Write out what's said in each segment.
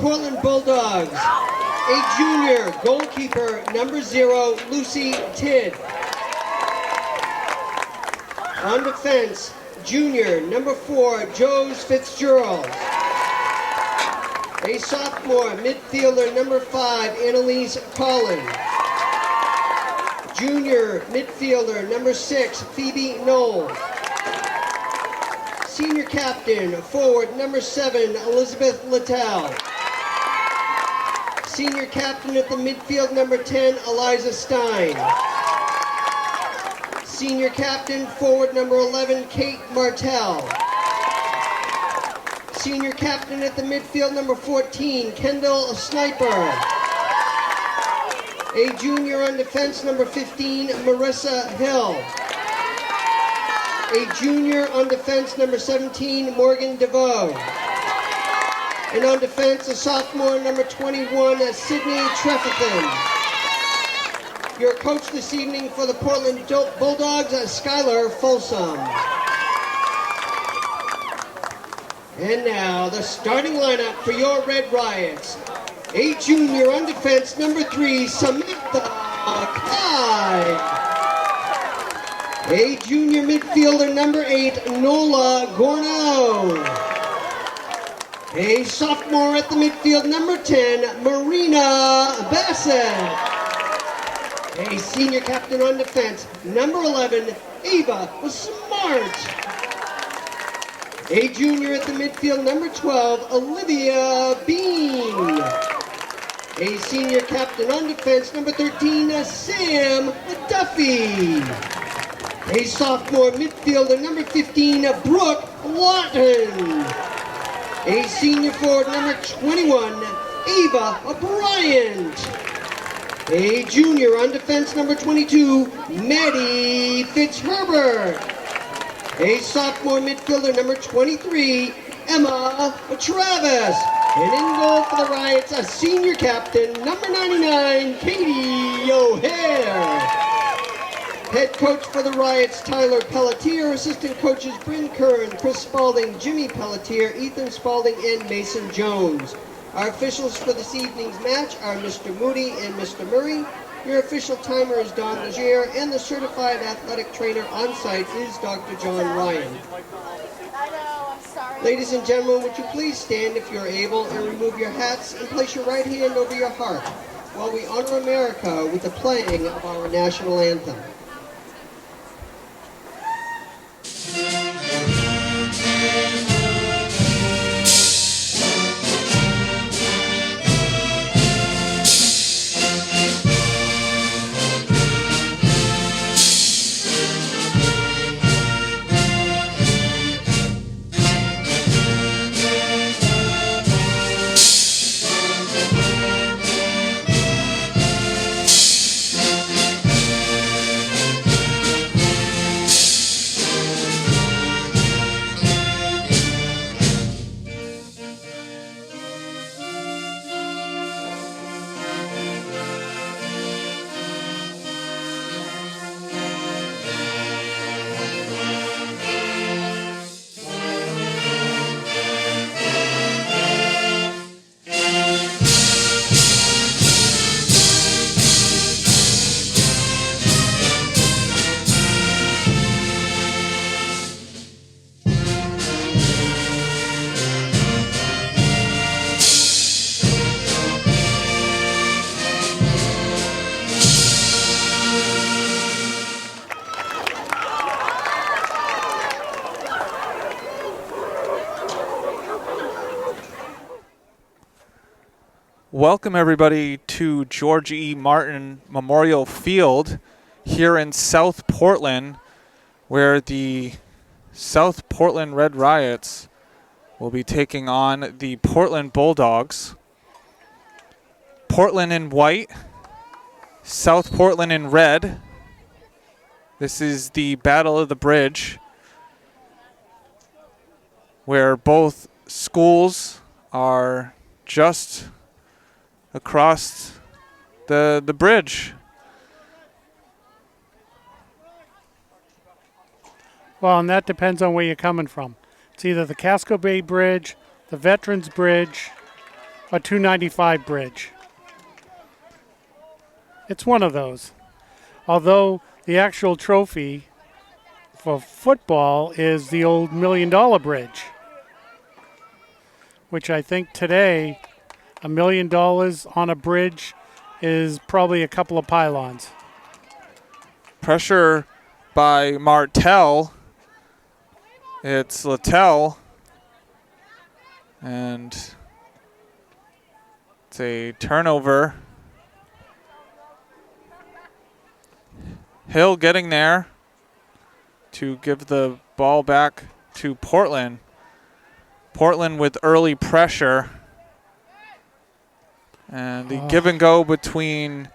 Portland Bulldogs, a junior goalkeeper, number 0, Lucy Tidd. On defense, junior, number 4, Joes Fitzgerald. A sophomore midfielder, number 5, Annalise Collin. Junior midfielder, number 6, Phoebe Knoll. Senior captain, forward, number 7, Elizabeth Littell. Senior captain at the midfield, number 10, Eliza Stein. Senior captain, forward, number 11, Kate Martell. Senior captain at the midfield, number 14, Kendall Sniper. A junior on defense, number 15, Marissa Hill. A junior on defense, number 17, Morgan DeVoe. And on defense, a sophomore, number 21, Sydney Trefethan. Your coach this evening for the Portland Bulldogs, Skylar Folsom. And now, the starting lineup for your Red Riots. A junior on defense, number 3, Samantha Clyde. A junior midfielder, number 8, Nola Gorno. A sophomore at the midfield, number 10, Marina Bassett. A senior captain on defense, number 11, Ava Smart. A junior at the midfield, number 12, Olivia Bean. A senior captain on defense, number 13, Sam Duffy. A sophomore midfielder, number 15, Brooke Lawton. A senior forward, number 21, Ava Bryant. A junior on defense, number 22, Maddie Fitzherbert. A sophomore midfielder, number 23, Emma Travis. And in goal for the Riots, a senior captain, number 99, Katie O'Hare. Head coach for the Riots, Tyler Pelletier. Assistant coaches, Bryn Curran, Chris Spalding, Jimmy Pelletier, Ethan Spalding, and Mason Jones. Our officials for this evening's match are Mr. Moody and Mr. Murray. Your official timer is Don Legere, and the certified athletic trainer on site is Dr. John Ryan. Ladies and gentlemen, would you please stand if you're able and remove your hats and place your right hand over your heart while we honor America with the playing of our national anthem. Welcome everybody to George E. Martin Memorial Field here in South Portland, where the South Portland Red Riots will be taking on the Portland Bulldogs. Portland in white, South Portland in red. This is the Battle of the Bridge, where both schools are just across the bridge. Well, and that depends on where you're coming from. It's either the Casco Bay Bridge, the Veterans Bridge, a 295 bridge. It's one of those. Although the actual trophy for football is the old $1 million bridge, which I think today $1 million on a bridge is probably a couple of pylons. Pressure by Martell. It's Littell. And it's a turnover. Hill getting there to give the ball back to Portland. Portland with early pressure. And the give and go between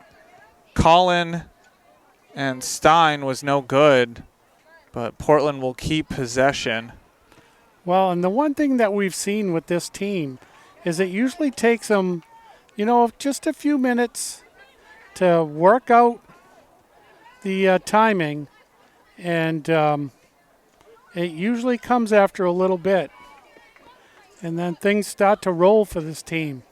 Collin and Stein was no good, but Portland will keep possession. Well, and the one thing that we've seen with this team is it usually takes them, just a few minutes to work out the timing, and it usually comes after a little bit. And then things start to roll for this team.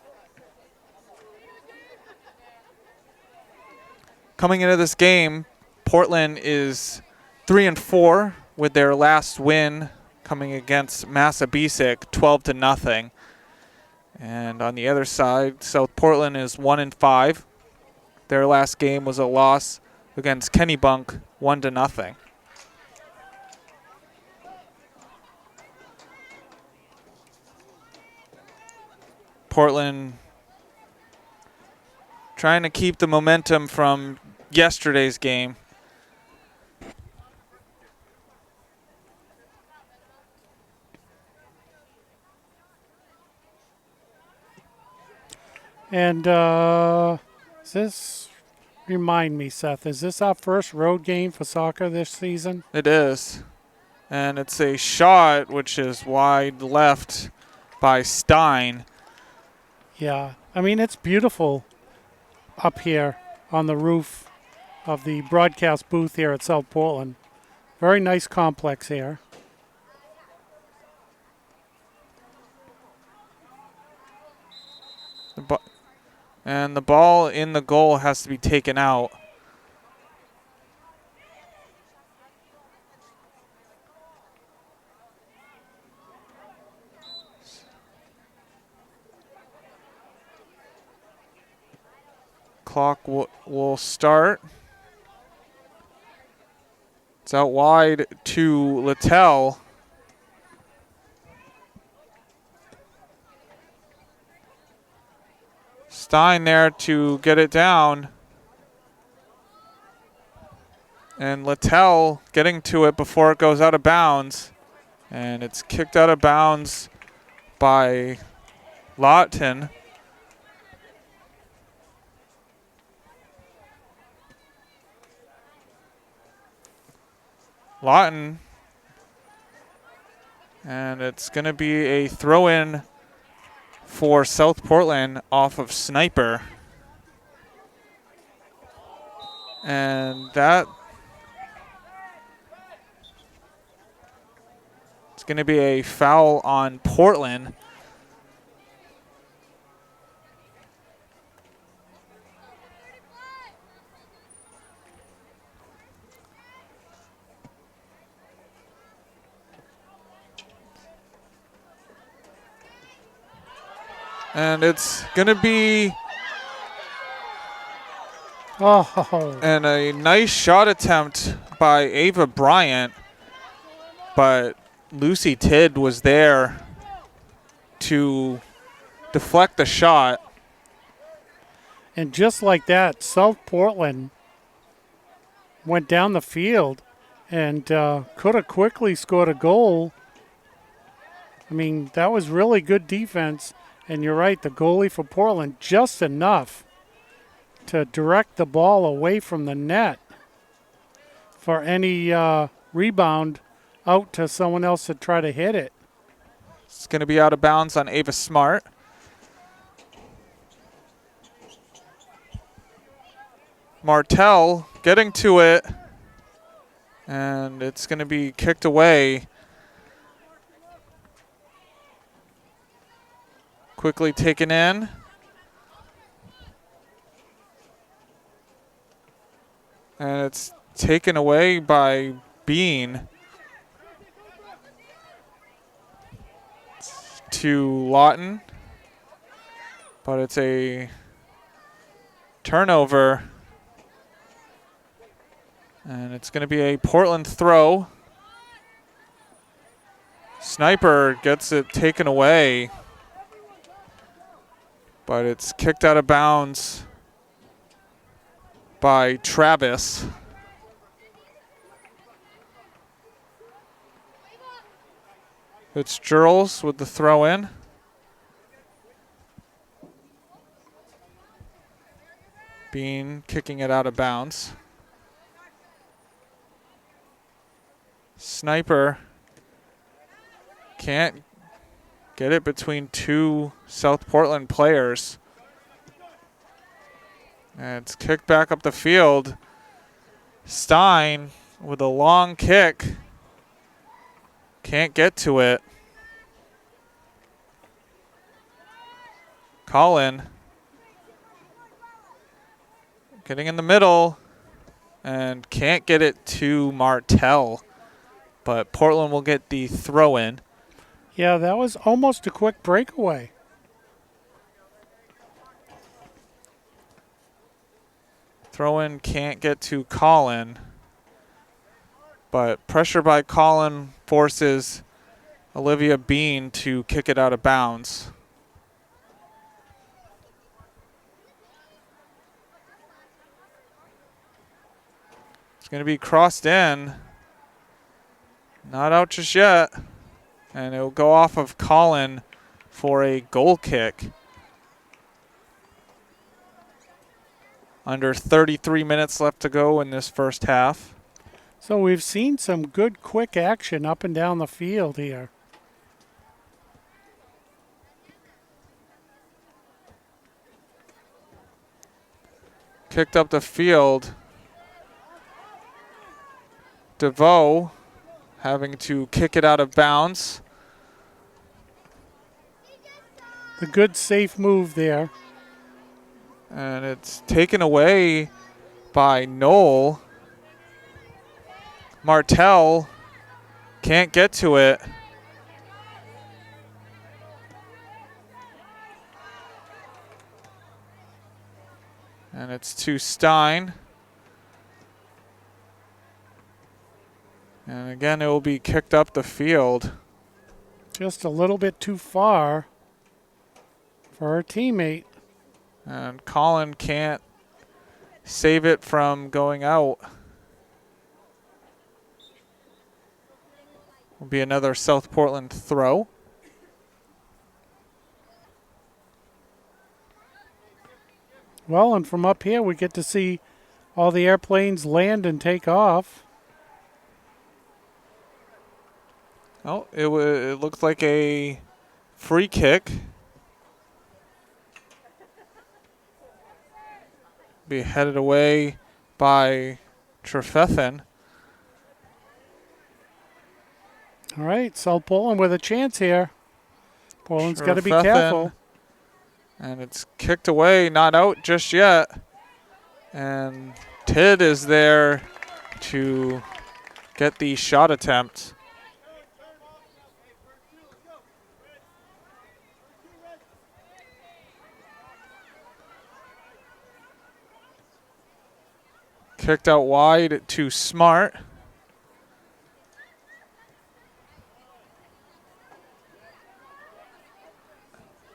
Coming into this game, Portland is 3-4 with their last win coming against Massabesic, 12-0. And on the other side, South Portland is 1-5. Their last game was a loss against Kennebunk, 1-0. Portland trying to keep the momentum from yesterday's game. And remind me, Seth, is this our first road game for soccer this season? It is. And it's a shot which is wide left by Stein. Yeah, I mean, it's beautiful up here on the roof of the broadcast booth here at South Portland. Very nice complex here. And the ball in the goal has to be taken out. Clock will start. It's out wide to Littell. Stein there to get it down. And Littell getting to it before it goes out of bounds. And it's kicked out of bounds by Lawton. Lawton. And it's going to be a throw-in for South Portland off of Sniper. And that it's going to be a foul on Portland. And it's going to be and a nice shot attempt by Ava Bryant, but Lucy Tidd was there to deflect the shot. And just like that, South Portland went down the field and could have quickly scored a goal. I mean, that was really good defense. And you're right, the goalie for Portland just enough to direct the ball away from the net for any rebound out to someone else to try to hit it. It's going to be out of bounds on Ava Smart. Martell getting to it, and it's going to be kicked away. Quickly taken in. And it's taken away by Bean. To Lawton. But it's a turnover. And it's going to be a Portland throw. Sniper gets it taken away. But it's kicked out of bounds by Travis. It's Fitzgerald with the throw in. Bean kicking it out of bounds. Sniper can't get it between two South Portland players. And it's kicked back up the field. Stein with a long kick. Can't get to it. Colin getting in the middle and can't get it to Martell. But Portland will get the throw in. Yeah, that was almost a quick breakaway. Throw in can't get to Colin. But pressure by Colin forces Olivia Bean to kick it out of bounds. It's going to be crossed in. Not out just yet. And it'll go off of Colin for a goal kick. Under 33 minutes left to go in this first half. So we've seen some good quick action up and down the field here. Kicked up the field. DeVoe having to kick it out of bounds. The good safe move there. And it's taken away by Knoll. Martell can't get to it. And it's to Stein. And again, it will be kicked up the field. Just a little bit too far for her teammate. And Colin can't save it from going out. Will be another South Portland throw. Well, and from up here we get to see all the airplanes land and take off. Oh, it looked like a free kick. Be headed away by Trefethen. All right, South Portland with a chance here. Portland's got to be Trefethen. careful. And it's kicked away, not out just yet. And Tid is there to get the shot attempt. Kicked out wide to Smart.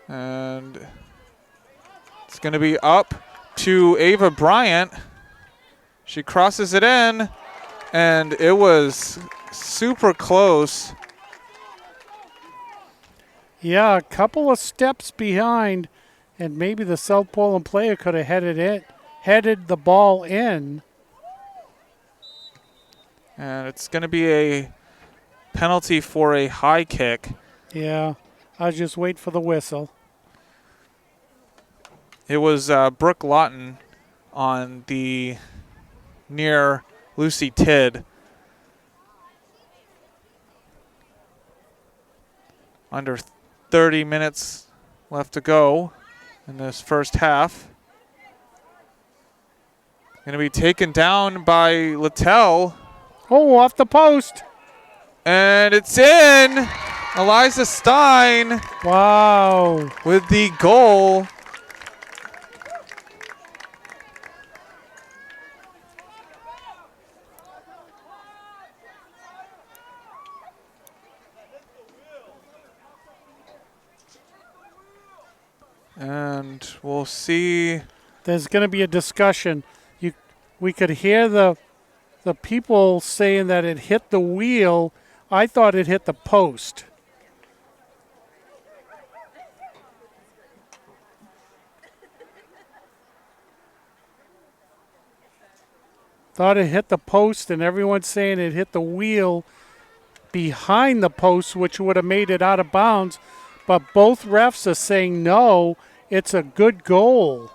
And it's going to be up to Ava Bryant. She crosses it in, and it was super close. Yeah, a couple of steps behind, and maybe the South Portland player could have headed the ball in. And it's going to be a penalty for a high kick. Yeah, I'll just wait for the whistle. It was Brooke Lawton on the near Lucy Tid. Under 30 minutes left to go in this first half. Going to be taken down by Littell. Oh, off the post. And it's in. Eliza Stein Wow. with the goal. And we'll see. There's going to be a discussion. We could hear the people saying that it hit the wheel. I thought it hit the post. Thought it hit the post, and everyone's saying it hit the wheel behind the post, which would have made it out of bounds. But both refs are saying no, it's a good goal.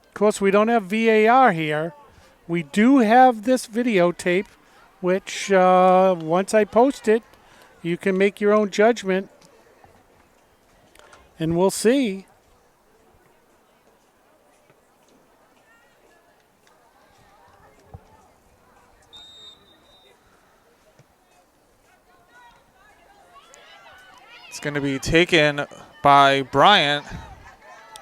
Of course, we don't have VAR here. We do have this videotape, which once I post it, you can make your own judgment. And we'll see. It's going to be taken by Bryant.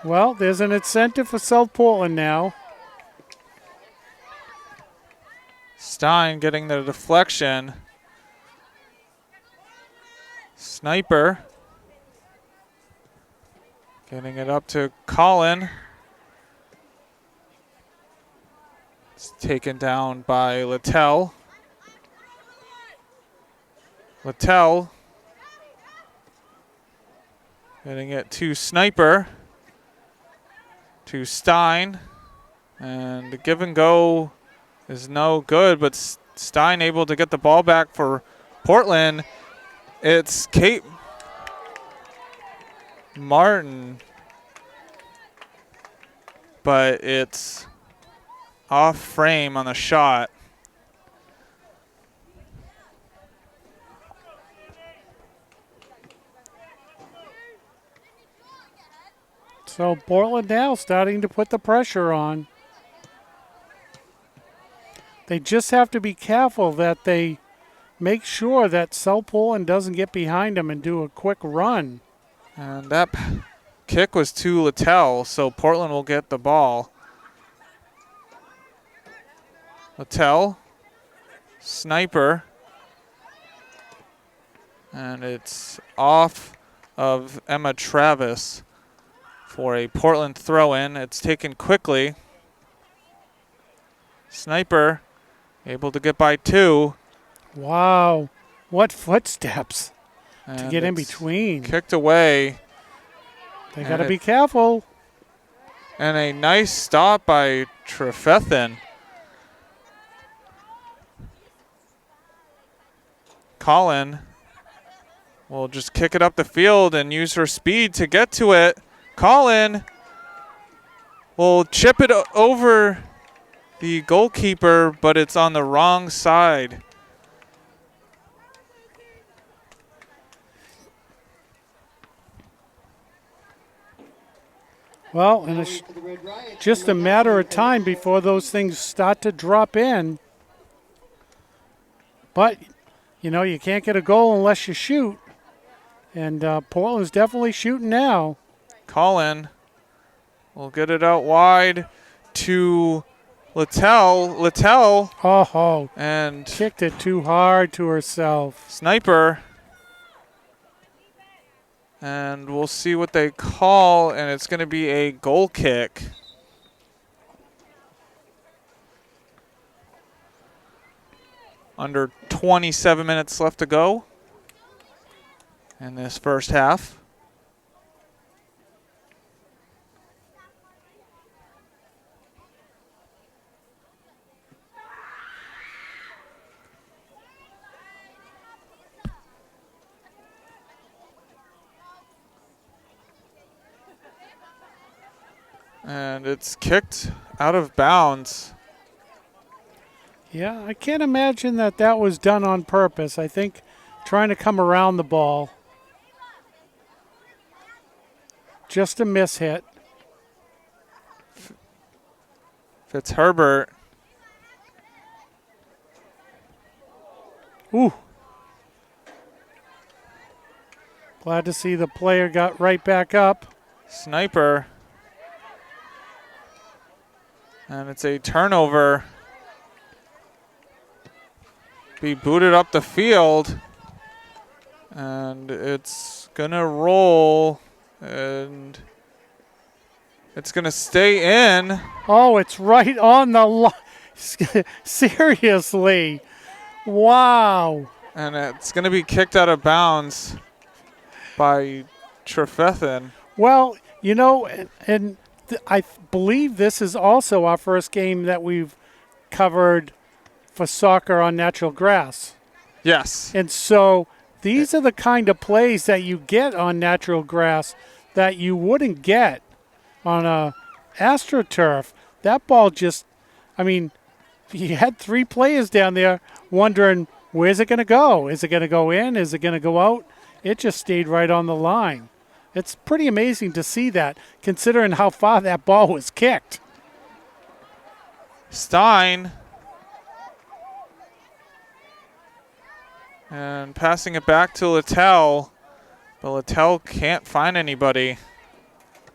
Well, there's an incentive for South Portland now. Stein getting the deflection. Sniper getting it up to Colin. It's taken down by Littell. Littell getting it to Sniper. To Stein. And the give and go is no good, but Stein able to get the ball back for Portland. It's Kate Martin, but it's off frame on the shot. So Portland now starting to put the pressure on. They just have to be careful that they make sure that South Portland doesn't get behind them and do a quick run. And that kick was to Littell, so Portland will get the ball. Littell, Sniper, and it's off of Emma Travis for a Portland throw-in. It's taken quickly. Sniper able to get by two. Wow, what footsteps to And get in it's between. Kicked away. They got to be careful. And a nice stop by Trefethen. Colin will just kick it up the field and use her speed to get to it. Colin will chip it over the goalkeeper, but it's on the wrong side. Well, and it's just a matter of time before those things start to drop in. But, you know, you can't get a goal unless you shoot. And Portland's definitely shooting now. Colin will get it out wide to Littell. Littell. Oh, And kicked it too hard to herself. Sniper. And we'll see what they call, and it's going to be a goal kick. Under 27 minutes left to go in this first half. And it's kicked out of bounds. Yeah, I can't imagine that was done on purpose. I think trying to come around the ball. Just a miss hit. Fitzherbert. Ooh. Glad to see the player got right back up. Sniper. And it's a turnover. Be booted up the field. And it's going to roll. And it's going to stay in. Oh, it's right on the line. Seriously. Wow. And it's going to be kicked out of bounds by Trefethen. Well, you know, and I believe this is also our first game that we've covered for soccer on natural grass. Yes. And so these are the kind of plays that you get on natural grass that you wouldn't get on a AstroTurf. That ball just, I mean, you had 3 players down there wondering, where's it going to go? Is it going to go in? Is it going to go out? It just stayed right on the line. It's pretty amazing to see that, considering how far that ball was kicked. Stein. And passing it back to Littell. But Littell can't find anybody.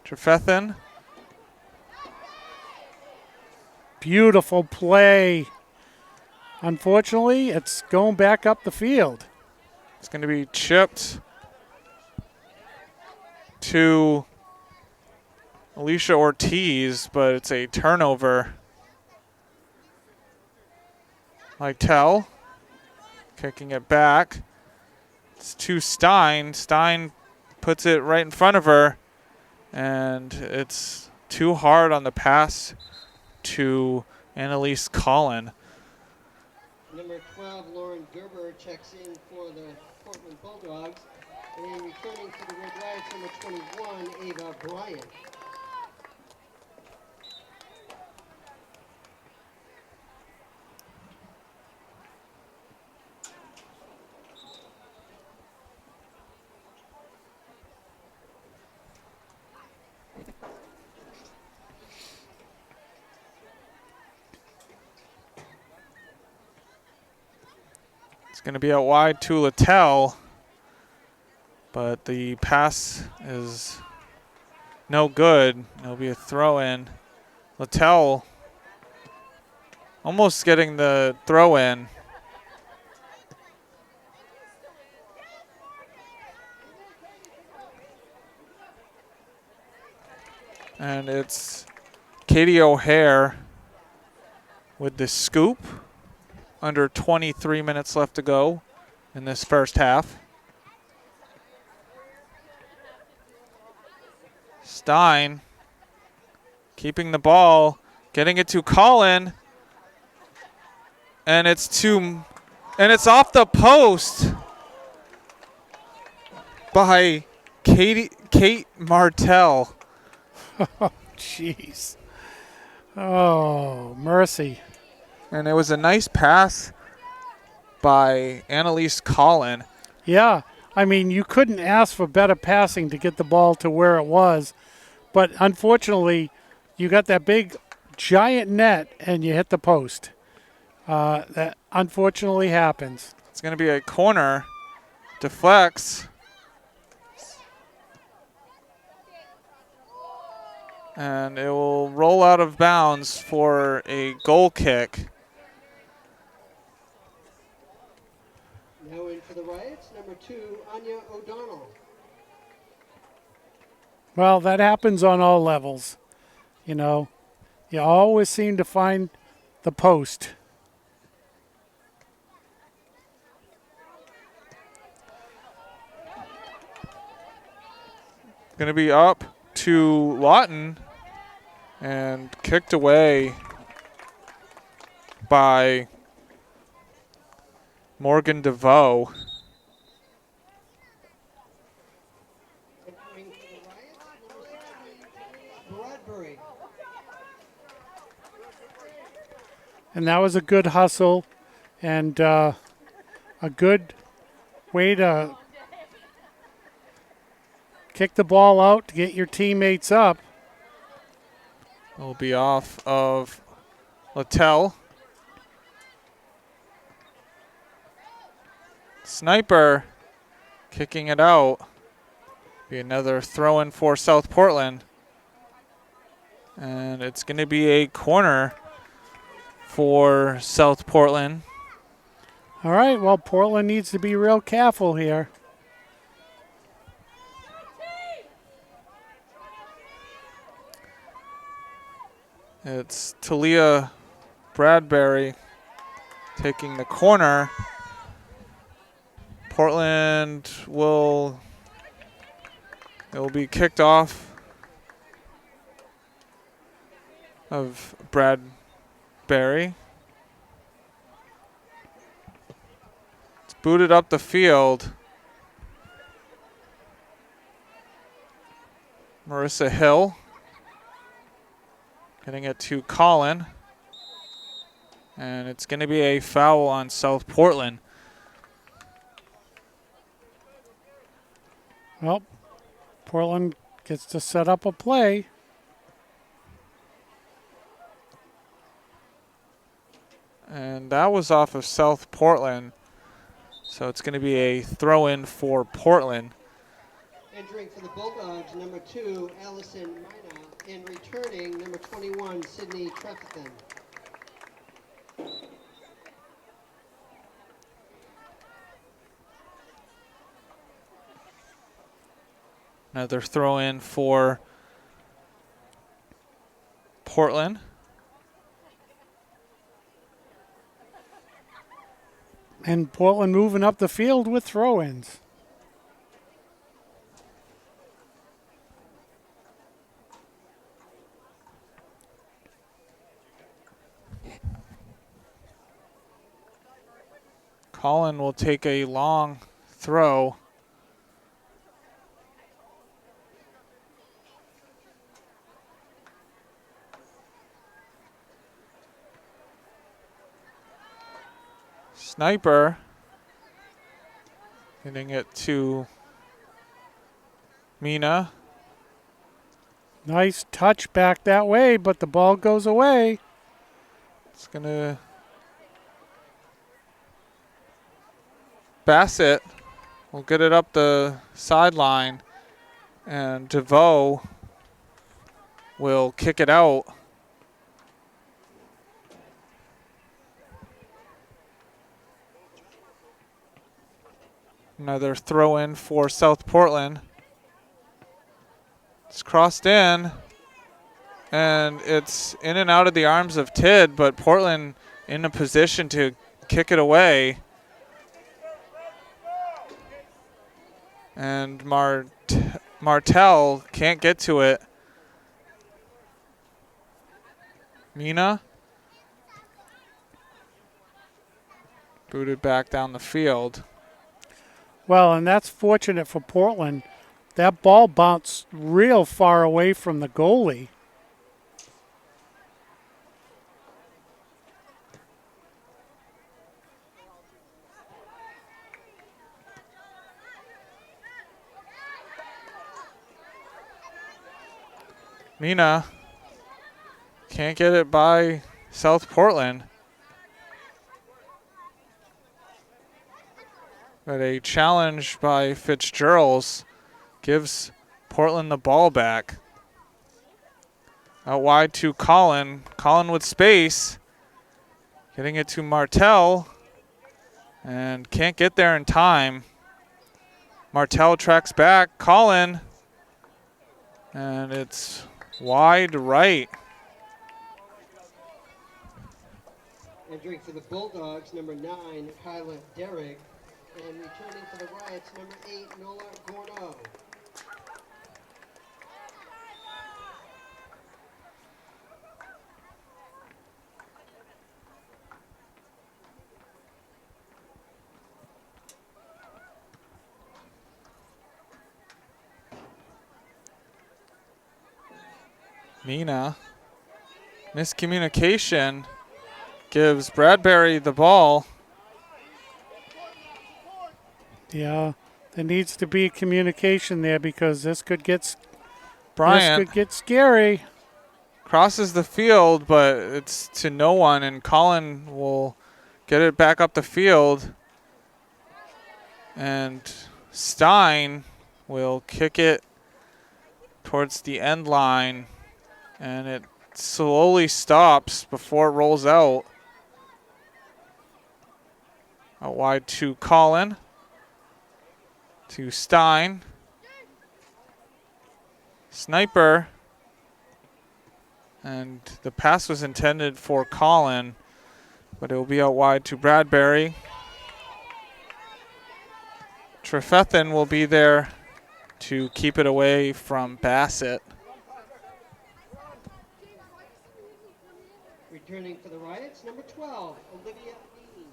Trefethen. Beautiful play. Unfortunately, it's going back up the field. It's going to be chipped to Alicia Ortiz, but it's a turnover. Littell kicking it back. It's to Stein. Stein puts it right in front of her, and it's too hard on the pass to Annalise Collin. Number 12, Lauren Gerber checks in for the Portland Bulldogs. And returning to the Red Riots, number 21, Ava Bryant. It's going to be out wide to Littell, but the pass is no good. It'll be a throw in. Littell almost getting the throw in. And it's Katie O'Hare with the scoop. Under 23 minutes left to go in this first half. Stein keeping the ball, getting it to Collin, and it's off the post by Kate Martell. Oh, jeez. Oh, mercy. And it was a nice pass by Annalise Collin. Yeah, I mean, you couldn't ask for better passing to get the ball to where it was. But unfortunately, you got that big, giant net and you hit the post. That unfortunately happens. It's going to be a corner. Deflects. And it will roll out of bounds for a goal kick. Now in for the Riots, number 2, Anya O'Donnell. Well, that happens on all levels. You know, you always seem to find the post. Going to be up to Lawton and kicked away by Morgan DeVoe. Entering for the Riots, number 16, Bradbury. And that was a good hustle and a good way to kick the ball out to get your teammates up. Will be off of Littell. Sniper kicking it out. Be another throw in for South Portland. And it's going to be a corner for South Portland. All right, well, Portland needs to be real careful here. It's Talia Bradbury taking the corner. Portland it will be kicked off of Bradbury. It's booted up the field. Marissa Hill getting it to Colin. And it's going to be a foul on South Portland. Well, Portland gets to set up a play. And that was off of South Portland. So it's going to be a throw-in for Portland. Entering for the Bulldogs, number 2, Allison Mina, and returning, number 21, Sydney Trefethan. Another throw-in for Portland. And Portland moving up the field with throw-ins. Colin will take a long throw. Sniper getting it to Mina. Nice touch back that way, but the ball goes away. It's going to Bassett will get it up the sideline, and DeVoe will kick it out. Another throw in for South Portland. It's crossed in, and it's in and out of the arms of Tidd, but Portland in a position to kick it away. And Martell can't get to it. Mina booted back down the field. Well, and that's fortunate for Portland. That ball bounced real far away from the goalie. Mina can't get it by South Portland. But a challenge by Fitzgerald gives Portland the ball back. Out wide to Colin. Colin with space. Getting it to Martell. And can't get there in time. Martell tracks back. Colin. And it's wide right. Entering for the Bulldogs, number 9, Kyla Derrick. And returning for the Riots, number 8, Nola Gorno. Mina. Miscommunication gives Bradbury the ball. Yeah, there needs to be communication there because this could get Bryant scary. Crosses the field, but it's to no one, and Colin will get it back up the field. And Stein will kick it towards the end line, and it slowly stops before it rolls out. Out wide to Colin, to Stein. Sniper, and the pass was intended for Colin, but it will be out wide to Bradbury. Trefethen will be there to keep it away from Bassett. Returning for the Riots, number 12, Olivia Bean.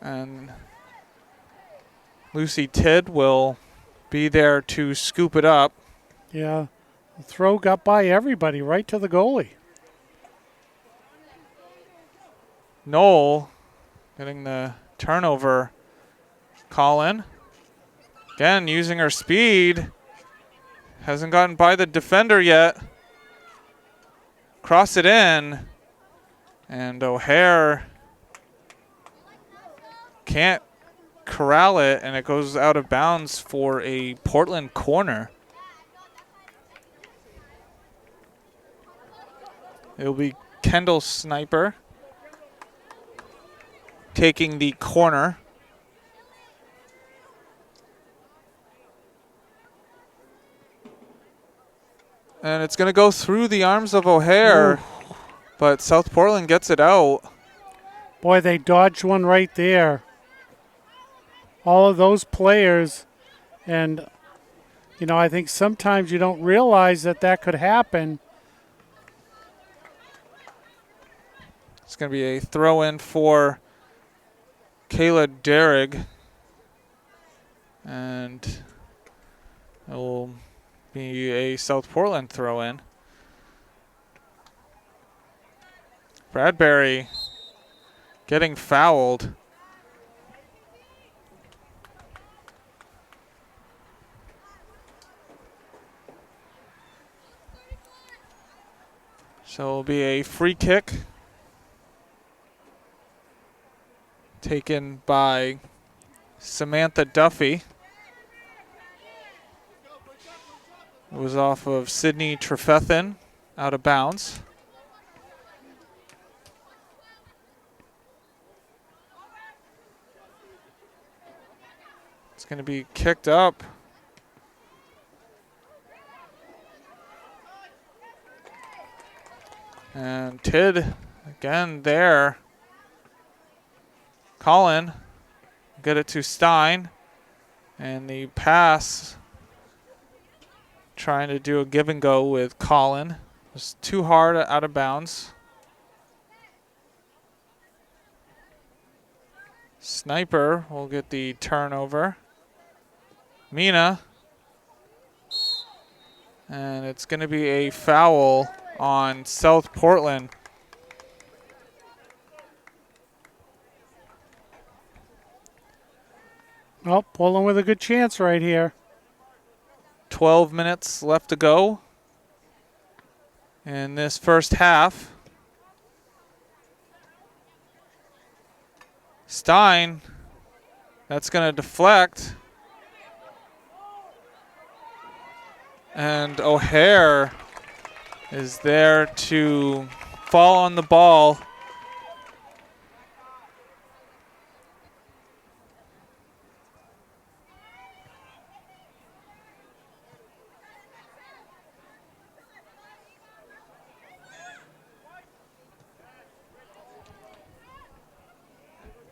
And Lucy Tidd will be there to scoop it up. Yeah, the throw got by everybody, right to the goalie. Knoll getting the turnover. Colin, again, using her speed. Hasn't gotten by the defender yet. Cross it in. And O'Hare can't corral it, and it goes out of bounds for a Portland corner. It'll be Kendall Sniper taking the corner. And it's going to go through the arms of O'Hare, but South Portland gets it out. Boy, they dodged one right there. All of those players, and, you know, I think sometimes you don't realize that that could happen. It's going to be a throw-in for Kayla Derrig. And it will be a South Portland throw-in. Bradbury getting fouled. So it will be a free kick taken by Samantha Duffy. It was off of Sydney Trefethen, out of bounds. It's going to be kicked up. And Tidd again there. Colin, get it to Stein. And the pass, trying to do a give and go with Colin. It was too hard, out of bounds. Sniper will get the turnover. Mina. And it's going to be a foul on South Portland. Oh, Portland with a good chance right here. 12 minutes left to go in this first half. Stein, that's going to deflect. And O'Hare is there to fall on the ball.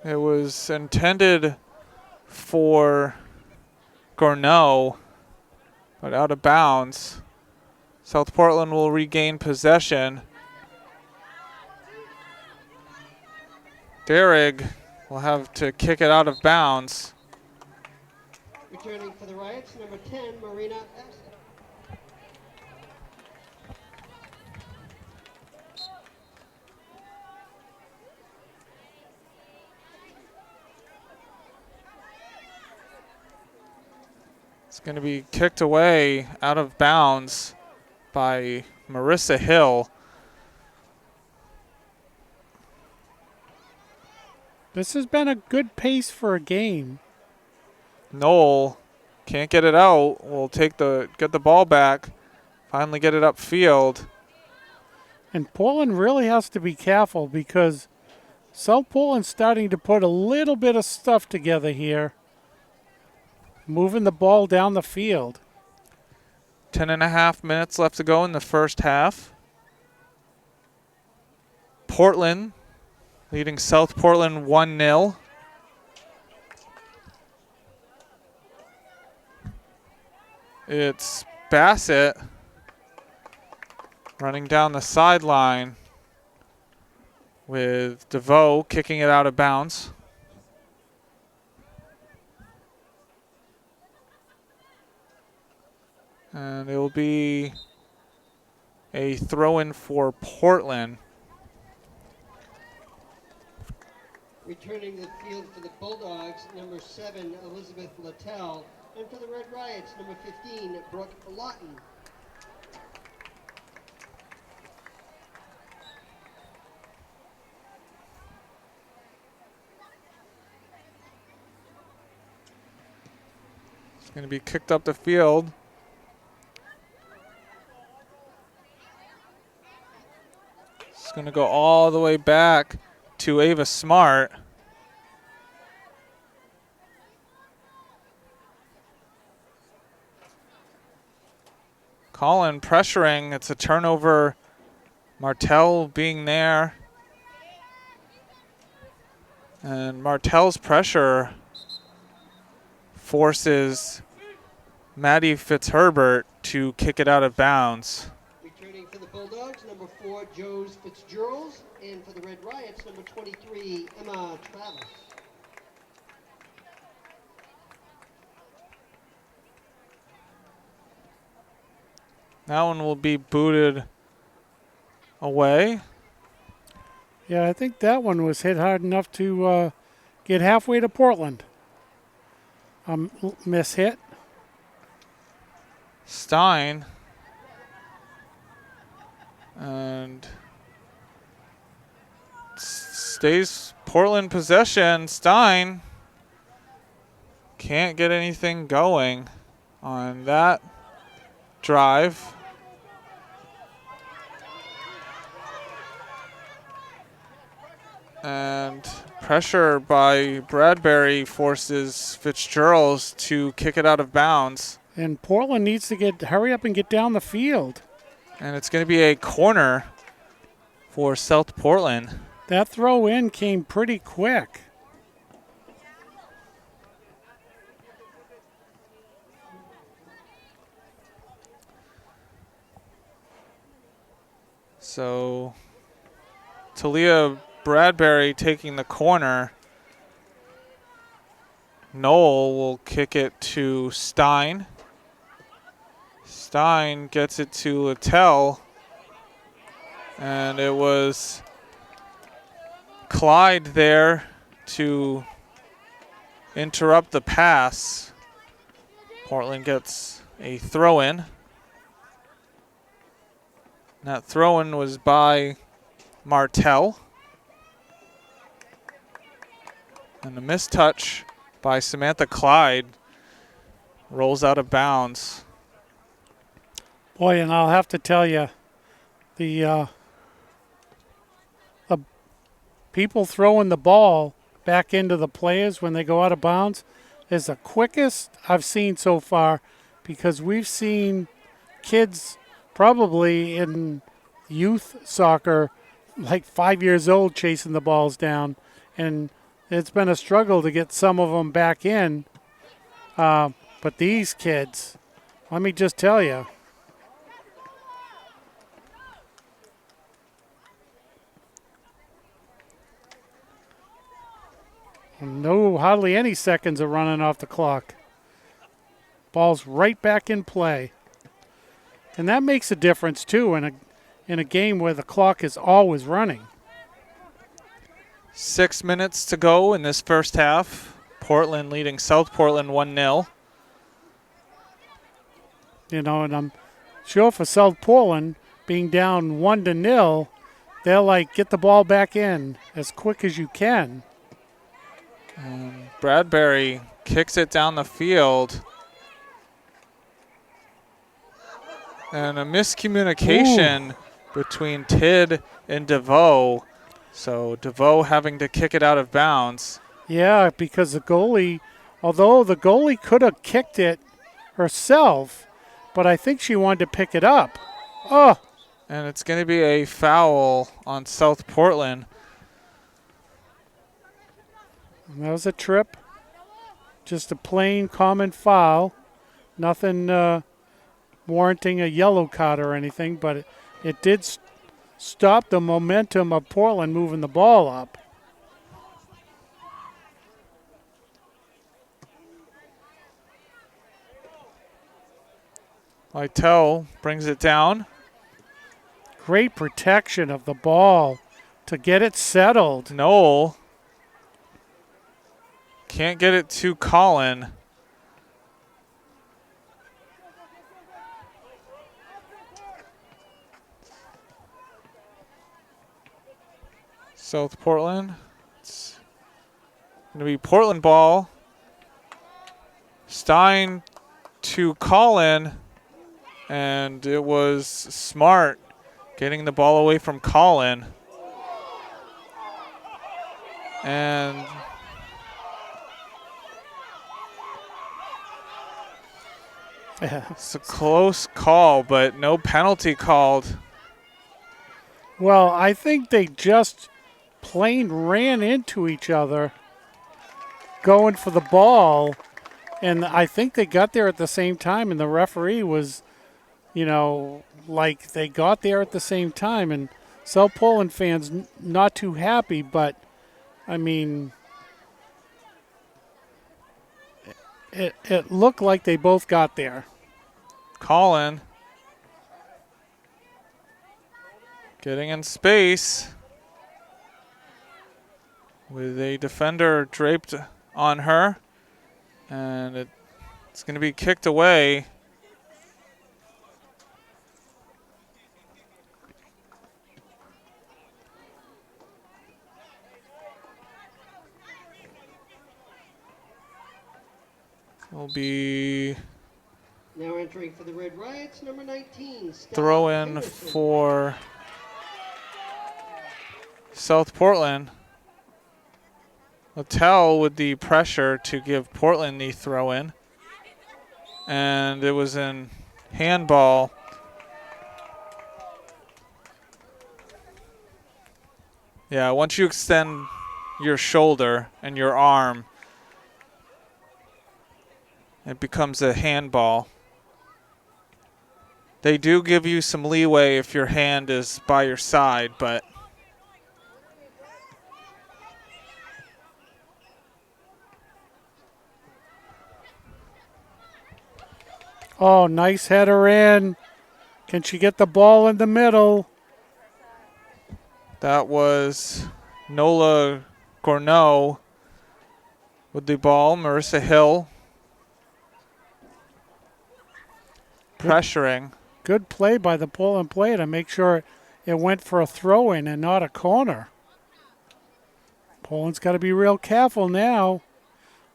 It was intended for Gourneau, but out of bounds. South Portland will regain possession. Derrig will have to kick it out of bounds. Returning for the Riots, number 10, Marina S. It's going to be kicked away out of bounds by Marissa Hill. This has been a good pace for a game. Knoll can't get it out. Will get the ball back. Finally get it upfield. And Portland really has to be careful because South Portland's starting to put a little bit of stuff together here. Moving the ball down the field. 10.5 minutes left to go in the first half. Portland leading South Portland 1-0. It's Bassett running down the sideline with DeVoe kicking it out of bounds. And it will be a throw-in for Portland. Returning to the field for the Bulldogs, number 7, Elizabeth Littell. And for the Red Riots, number 15, Brooke Lawton. It's going to be kicked up the field. It's going to go all the way back to Ava Smart. Colin pressuring. It's a turnover. Martell being there. And Martell's pressure forces Maddie Fitzherbert to kick it out of bounds. Returning for the Bulldogs, number 4, Joes Fitzgerald. And for the Red Riots, number 23, Emma Travis. That one will be booted away. Yeah, I think that one was hit hard enough to get halfway to Portland. Miss hit. Stein. And stays Portland possession. Stein can't get anything going on that drive. And pressure by Bradbury forces Fitzgerald to kick it out of bounds. And Portland needs to hurry up and get down the field. And it's going to be a corner for South Portland. That throw in came pretty quick. So Talia Bradbury taking the corner. Knoll will kick it to Stein. Stein gets it to Littell. And it was Clyde there to interrupt the pass. Portland gets a throw-in. That throw-in was by Martell. And a missed touch by Samantha Clyde rolls out of bounds. Boy, and I'll have to tell you, the people throwing the ball back into the players when they go out of bounds is the quickest I've seen so far, because we've seen kids probably in youth soccer like 5 years old chasing the balls down, and it's been a struggle to get some of them back in. But these kids, let me just tell you, hardly any seconds are running off the clock. Ball's right back in play. And that makes a difference, too, in a game where the clock is always running. 6 minutes to go in this first half. Portland leading South Portland 1-0. You know, and I'm sure for South Portland, being down 1-0, they're like, get the ball back in as quick as you can. Bradbury kicks it down the field. And a miscommunication between Tidd and DeVoe. So DeVoe having to kick it out of bounds. Yeah, because the goalie, although the goalie could have kicked it herself, but I think she wanted to pick it up. Oh, And it's going to be a foul on South Portland. that was a trip. Just a plain common foul. Nothing warranting a yellow card or anything, but it did stop the momentum of Portland moving the ball up. Lytle brings it down. Great protection of the ball to get it settled. Noel can't get it to Colin. South Portland. It's going to be Portland ball. Stein to Colin. And it was Smart getting the ball away from Colin. And it's a close call, but no penalty called. Well, I think they just plain ran into each other going for the ball, and I think they got there at the same time, and the referee was, you know, like they got there at the same time, and South Portland fans not too happy, but I mean, it looked like they both got there. Colin getting in space with a defender draped on her, and it's going to be kicked away. Will be Now entering for the Red Riots, number 19. throw in Henderson. for South Portland. Littell with the pressure to give Portland the throw in. And it was in handball. Yeah, once you extend your shoulder and your arm, it becomes a handball. They do give you some leeway if your hand is by your side, but Oh, nice header in. Can she get the ball in the middle? that was Nola Gourneau with the ball. Marissa Hill pressuring. Good play by the Portland player to make sure it went for a throw-in and not a corner. Portland's got to be real careful now.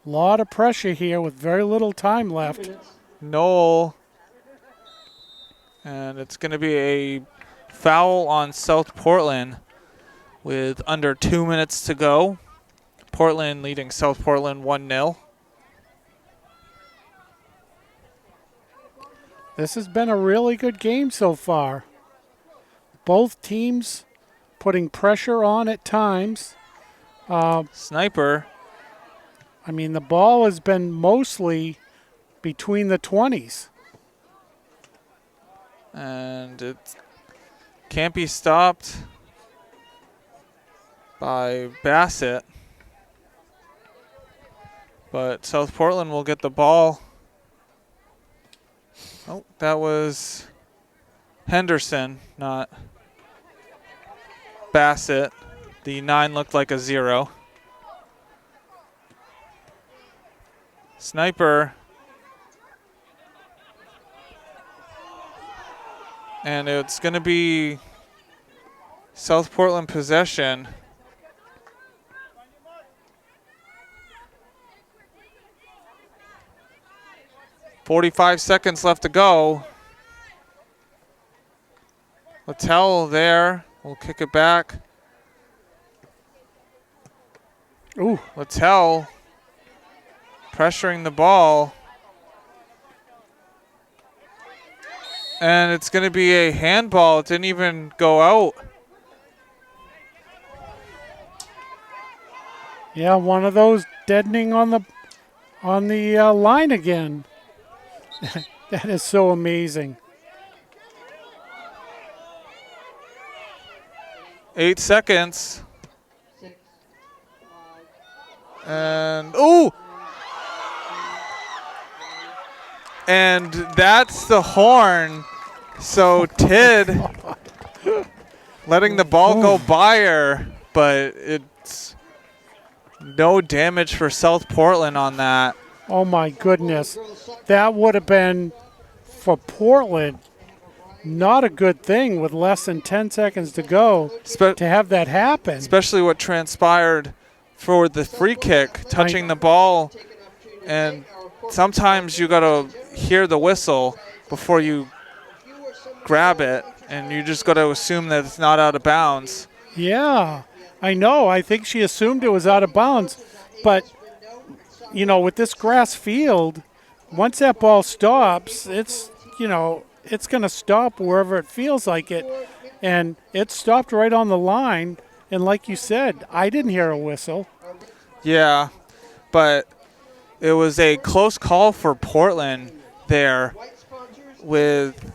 A lot of pressure here with very little time left. Noel. And it's going to be a foul on South Portland with under 2 minutes to go. Portland leading South Portland 1-0. This has been a really good game so far. Both teams putting pressure on at times. Sniper. I mean, the ball has been mostly between the 20s. And it can't be stopped by Bassett. But South Portland will get the ball. Oh, that was Henderson, not Bassett. The 9 looked like a 0. Sniper And it's going to be South Portland possession. .45 seconds left to go. Littell there. We'll kick it back. Ooh. Littell pressuring the ball. And it's going to be a handball. It didn't even go out. Yeah, one of those deadening on the line again. That is so amazing. 8 seconds. And, ooh! And that's the horn. So Tid letting the ball go by her, but it's no damage for South Portland on that. Oh my goodness. That would have been, for Portland, not a good thing with less than 10 seconds to go to have that happen. Especially what transpired for the free kick, touching the ball. And sometimes you got to hear the whistle before you grab it, and you just got to assume that it's not out of bounds. Yeah, I know. I think she assumed it was out of bounds. But, you know, with this grass field, once that ball stops, it's going to stop wherever it feels like it. And it stopped right on the line. And like you said, I didn't hear a whistle. Yeah, but it was a close call for Portland there with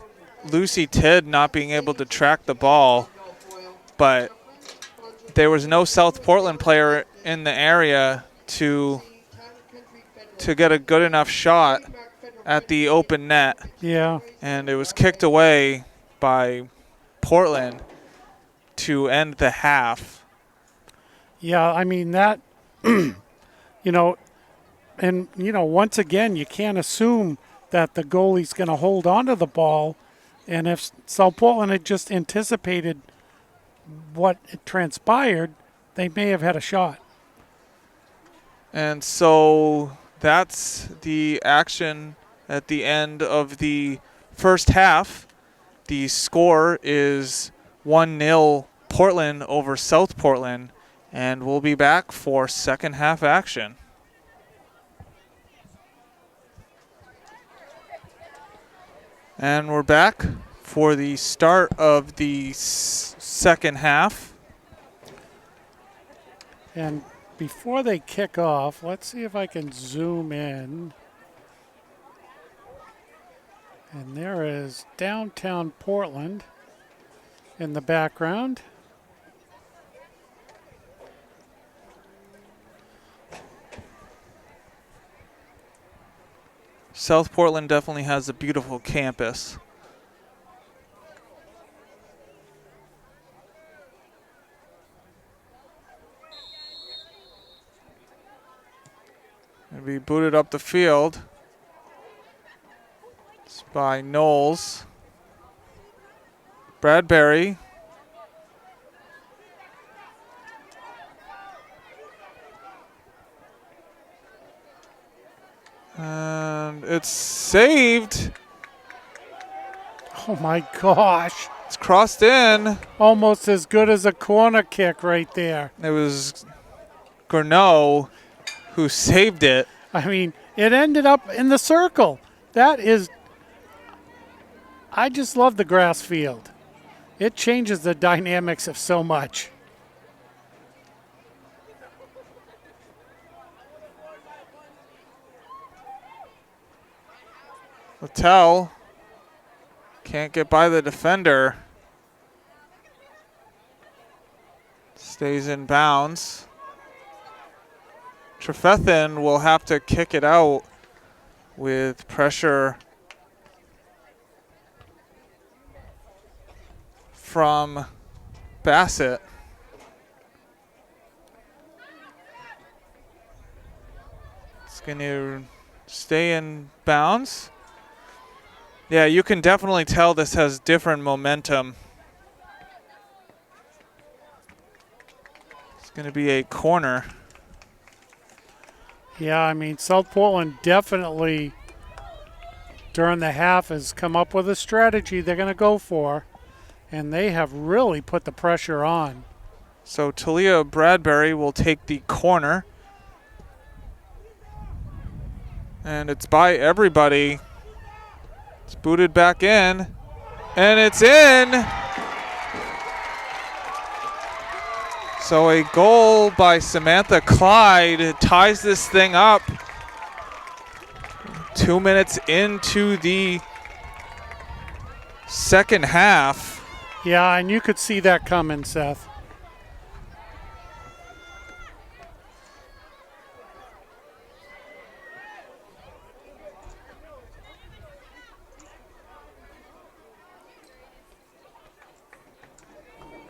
Lucy Tid not being able to track the ball. But there was no South Portland player in the area to get a good enough shot at the open net. Yeah. And it was kicked away by Portland to end the half. Yeah, I mean, that, once again, you can't assume that the goalie's going to hold on to the ball. And if South Portland had just anticipated what transpired, they may have had a shot. And so that's the action at the end of the first half. The score is 1-0 Portland over South Portland, and we'll be back for second half action. And we're back for the start of the second half. And before they kick off, let's see if I can zoom in. And there is downtown Portland in the background. South Portland definitely has a beautiful campus. And be booted up the field. It's by Knowles. Bradbury. And it's saved. Oh my gosh. It's crossed in. Almost as good as a corner kick right there. It was Gourneau who saved it. I mean, it ended up in the circle. I just love the grass field. It changes the dynamics of so much. Littell can't get by the defender. Stays in bounds. Trefethen will have to kick it out with pressure from Bassett. It's going to stay in bounds. Yeah, you can definitely tell this has different momentum. It's going to be a corner. Yeah, I mean, South Portland definitely during the half has come up with a strategy they're going to go for, and they have really put the pressure on. So Talia Bradbury will take the corner. And it's by everybody. It's booted back in. And it's in. So a goal by Samantha Clyde ties this thing up. 2 minutes into the second half. Yeah, and you could see that coming, Seth.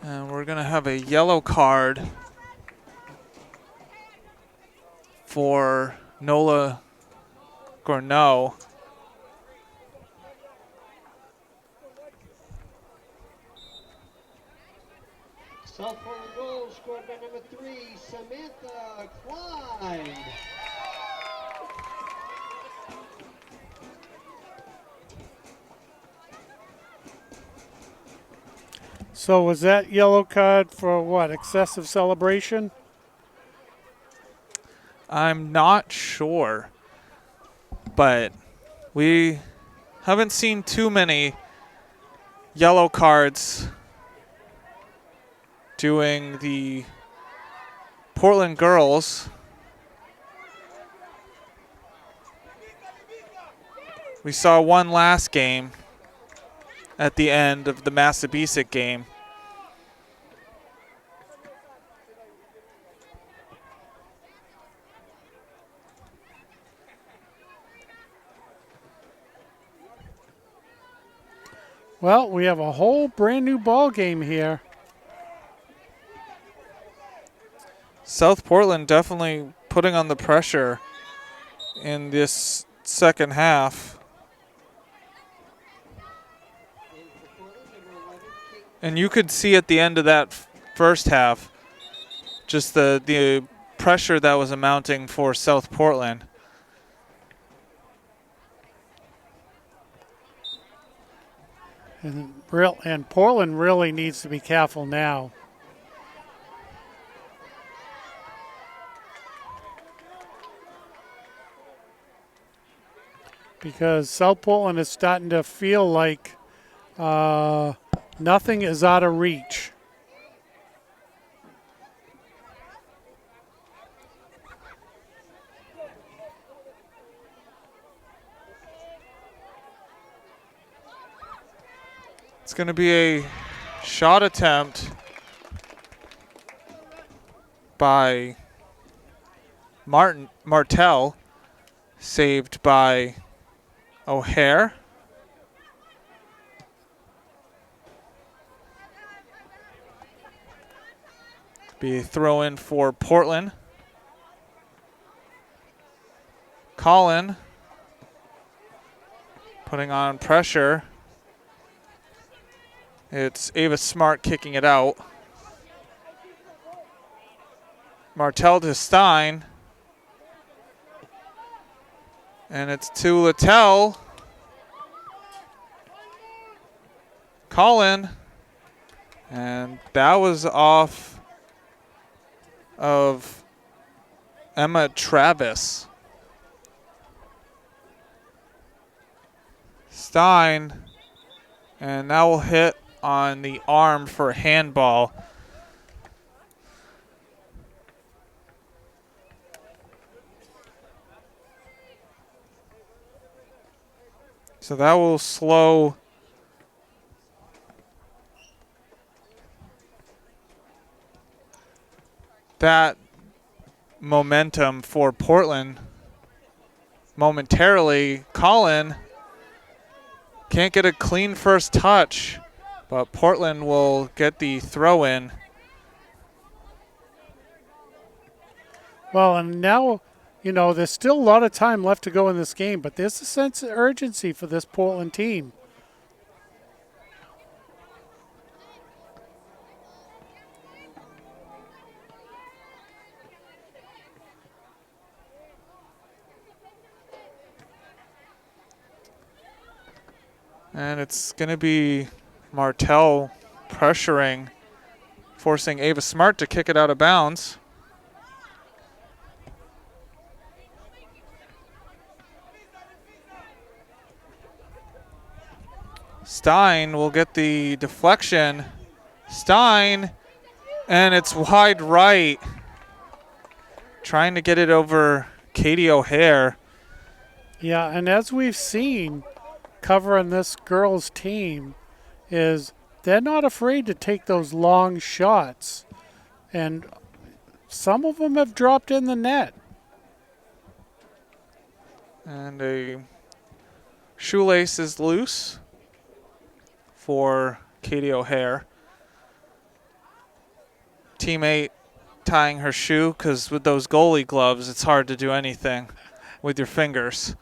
And we're going to have a yellow card for Nola Gourneau. South Portland goal scored by number 3, Samantha Clyde. So was that yellow card for what, excessive celebration? I'm not sure, but we haven't seen too many yellow cards doing the Portland girls. We saw one last game at the end of the Massabesic game. Well, we have a whole brand new ball game here. South Portland definitely putting on the pressure in this second half. And you could see at the end of that first half just the pressure that was amounting for South Portland. And Portland really needs to be careful now. Because South Portland is starting to feel like nothing is out of reach. It's going to be a shot attempt by Martell, saved by O'Hare. Be a throw in for Portland. Collin putting on pressure. It's Ava Smart kicking it out. Martell to Stein. And it's to Littell. Collin. And that was off of Emma Travis. Stein. And that will hit on the arm for handball. So that will slow that momentum for Portland momentarily. Collin can't get a clean first touch, but Portland will get the throw in. Well, and now You know, there's still a lot of time left to go in this game, but there's a sense of urgency for this Portland team. And it's going to be Martell pressuring, forcing Ava Smart to kick it out of bounds. Stein will get the deflection. Stein, and it's wide right. Trying to get it over Katie O'Hare. Yeah, and as we've seen covering this girls' team is they're not afraid to take those long shots. And some of them have dropped in the net. And a shoelace is loose for Katie O'Hare. Teammate tying her shoe, because with those goalie gloves, it's hard to do anything with your fingers.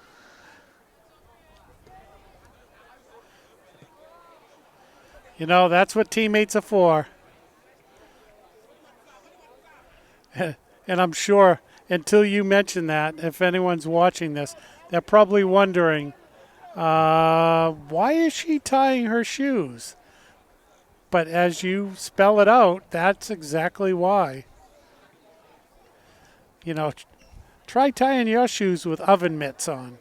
You know, that's what teammates are for. And I'm sure until you mention that, if anyone's watching this, they're probably wondering, why is she tying her shoes? But as you spell it out, that's exactly why. You know, try tying your shoes with oven mitts on.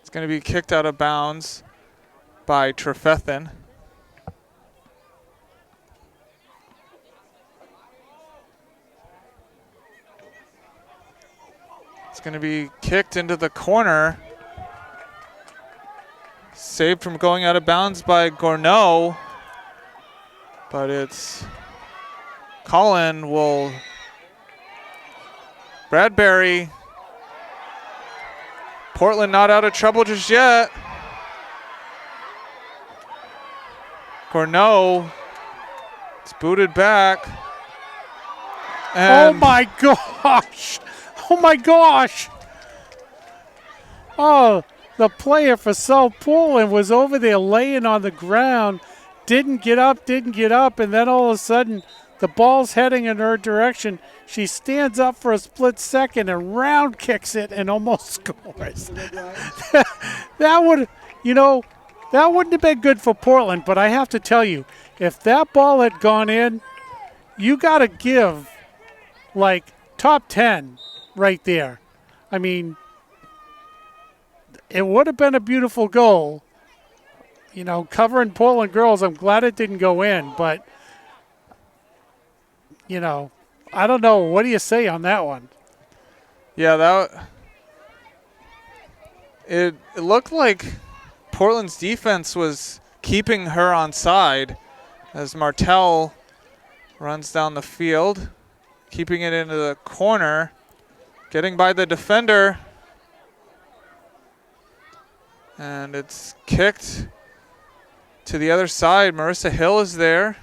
It's going to be kicked out of bounds by Trefethen. It's going to be kicked into the corner. Saved from going out of bounds by Gourneau. But it's Colin will... Bradbury. Portland not out of trouble just yet. Gourneau. It's booted back. Oh my gosh! Oh my gosh! Oh, the player for South Portland was over there laying on the ground, didn't get up, and then all of a sudden the ball's heading in her direction. She stands up for a split second and round kicks it and almost scores. That would, you know, that wouldn't have been good for Portland, but I have to tell you, if that ball had gone in, you got to give like top 10 right there. I mean, it would have been a beautiful goal. You know, covering Portland girls, I'm glad it didn't go in, but, you know, I don't know. What do you say on that one? Yeah, it looked like Portland's defense was keeping her on side as Martell runs down the field, keeping it into the corner, getting by the defender. And it's kicked to the other side. Marissa Hill is there.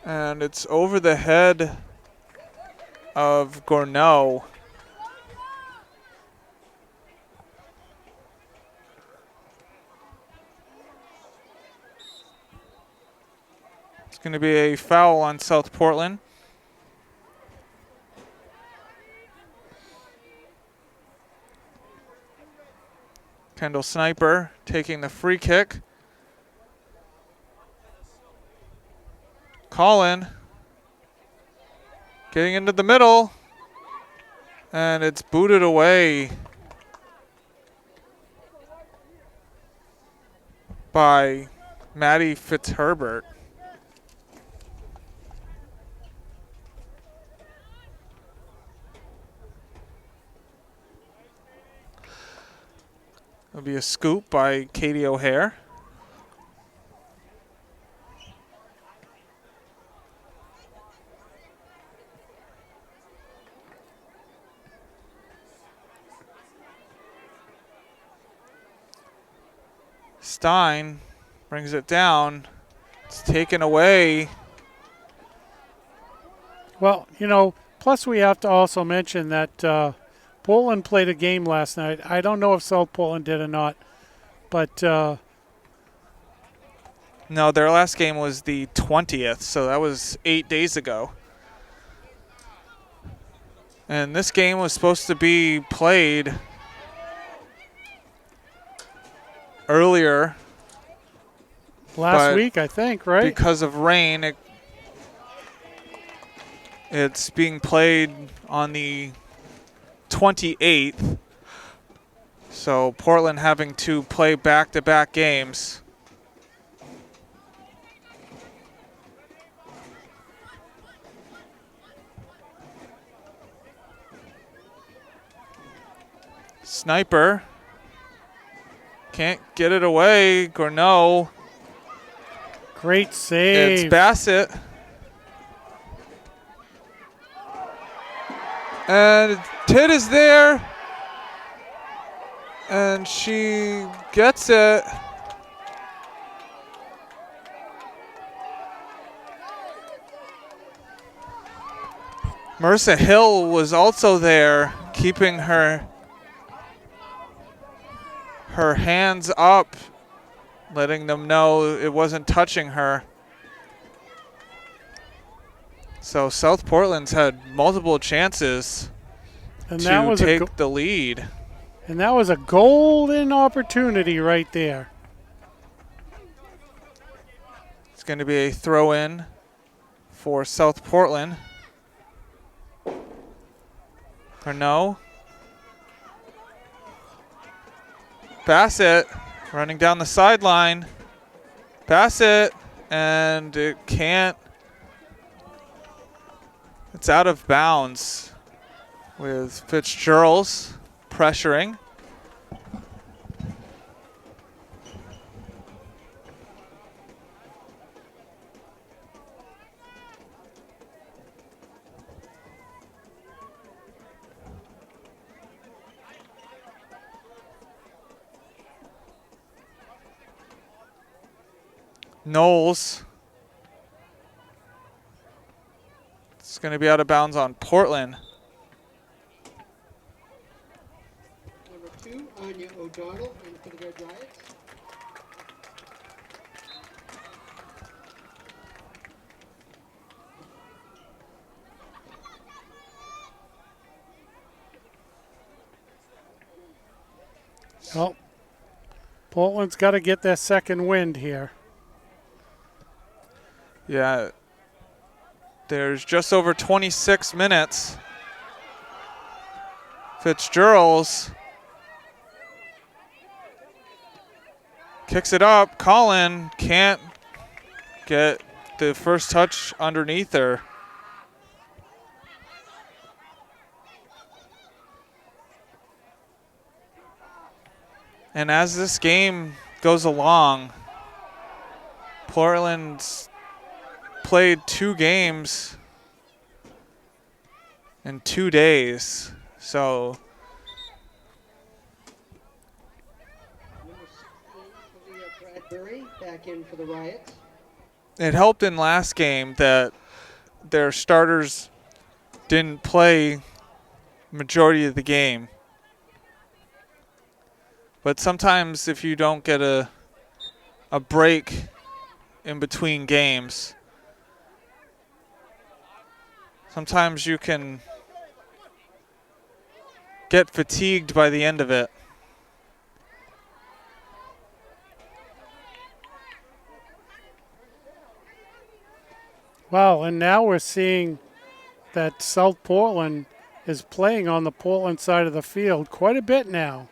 And it's over the head of Gourneau. It's going to be a foul on South Portland. Kendall Sniper taking the free kick. Colin getting into the middle, and it's booted away by Maddie Fitzherbert. It'll be a scoop by Katie O'Hare. Stein brings it down. It's taken away. Well, plus we have to also mention that Portland played a game last night. I don't know if South Portland did or not, but No, their last game was the 20th, so that was 8 days ago. And this game was supposed to be played earlier. Last week, I think, right? Because of rain, it's being played on the 28th. So Portland having to play back-to-back games. Sniper. Can't get it away. Gourneau. Great save. It's Bassett. And Tidd is there. And she gets it. Marissa Hill was also there, keeping her hands up, letting them know it wasn't touching her. So South Portland's had multiple chances to take the lead. And that was a golden opportunity right there. It's going to be a throw-in for South Portland. Or no? Bassett running down the sideline. Bassett, and it can't. It's out of bounds with Fitzgerald's pressuring. Knowles. It's going to be out of bounds on Portland. Number 2, Anya O'Donnell, in for the Red Riots. Well, Portland's got to get their second wind here. Yeah. There's just over 26 minutes. Fitzgerald's kicks it up. Collin can't get the first touch underneath her. And as this game goes along, Portland's played 2 games in 2 days. So Bradbury back in for the Riots. It helped in last game that their starters didn't play majority of the game. But sometimes if you don't get a break in between games, sometimes you can get fatigued by the end of it. Wow, and now we're seeing that South Portland is playing on the Portland side of the field quite a bit now.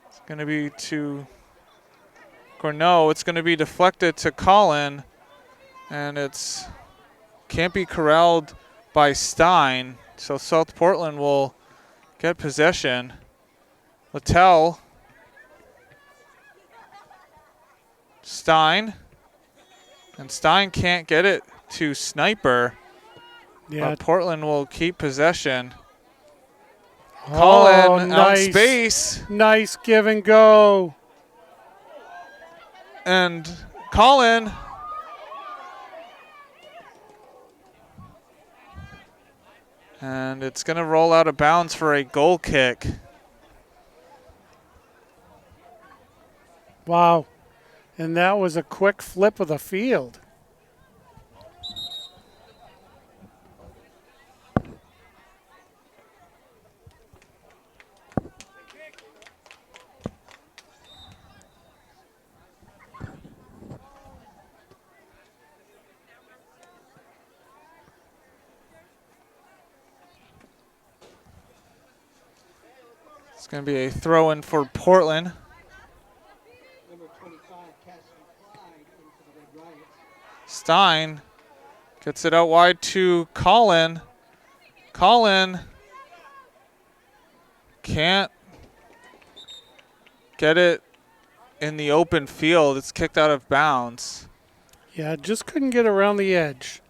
It's going to be to Gourneau. It's going to be deflected to Collin, and it's can't be corralled by Stein. So South Portland will get possession. Littell. Stein. And Stein can't get it to Sniper. Yeah. But Portland will keep possession. Colin out in nice. space. Nice give and go. And Colin and it's going to roll out of bounds for a goal kick. Wow. And that was a quick flip of the field. It's going to be a throw-in for Portland. Number 25, Cassidy Clyde into the Red Riots. Stein gets it out wide to Colin. Colin can't get it in the open field. It's kicked out of bounds. Yeah, just couldn't get around the edge.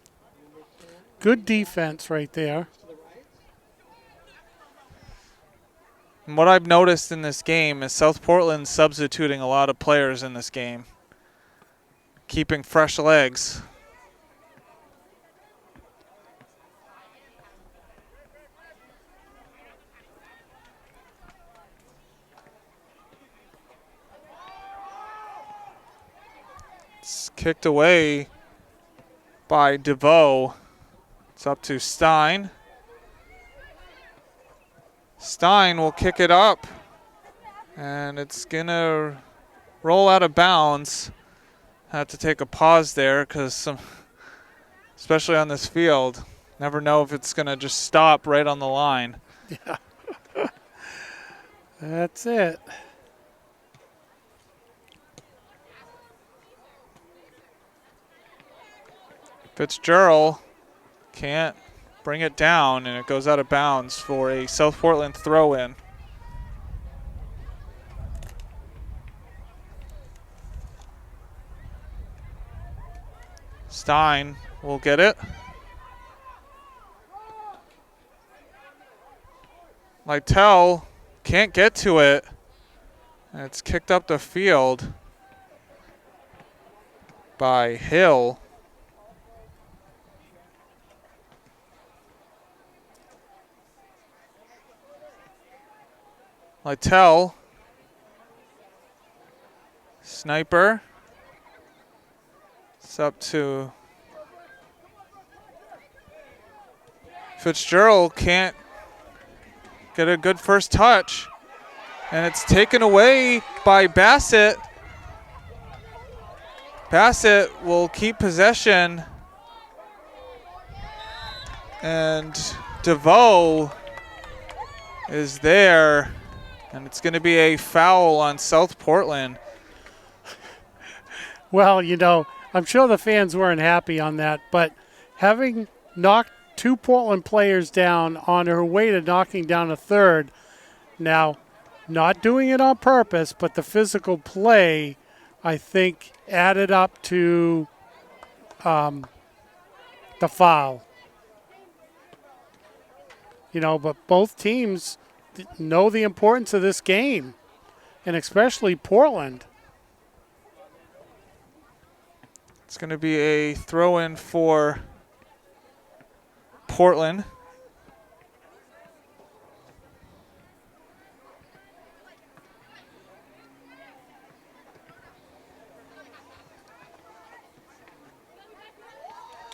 Good defense right there. And what I've noticed in this game is South Portland substituting a lot of players in this game, keeping fresh legs. It's kicked away by DeVoe. It's up to Stein. Stein will kick it up, and it's going to roll out of bounds. Have to take a pause there because, especially on this field, never know if it's going to just stop right on the line. Yeah. That's it. Fitzgerald can't bring it down, and it goes out of bounds for a South Portland throw-in. Stein will get it. Lytle can't get to it, and it's kicked up the field by Hill. Lytle. Sniper. It's up to Fitzgerald. Can't get a good first touch. And it's taken away by Bassett. Bassett will keep possession. And DeVoe is there. And it's going to be a foul on South Portland. Well, you know, I'm sure the fans weren't happy on that, but having knocked two Portland players down on her way to knocking down a third, now not doing it on purpose, but the physical play, I think, added up to the foul. You know, but both teams know the importance of this game, and especially Portland. It's going to be a throw-in for Portland.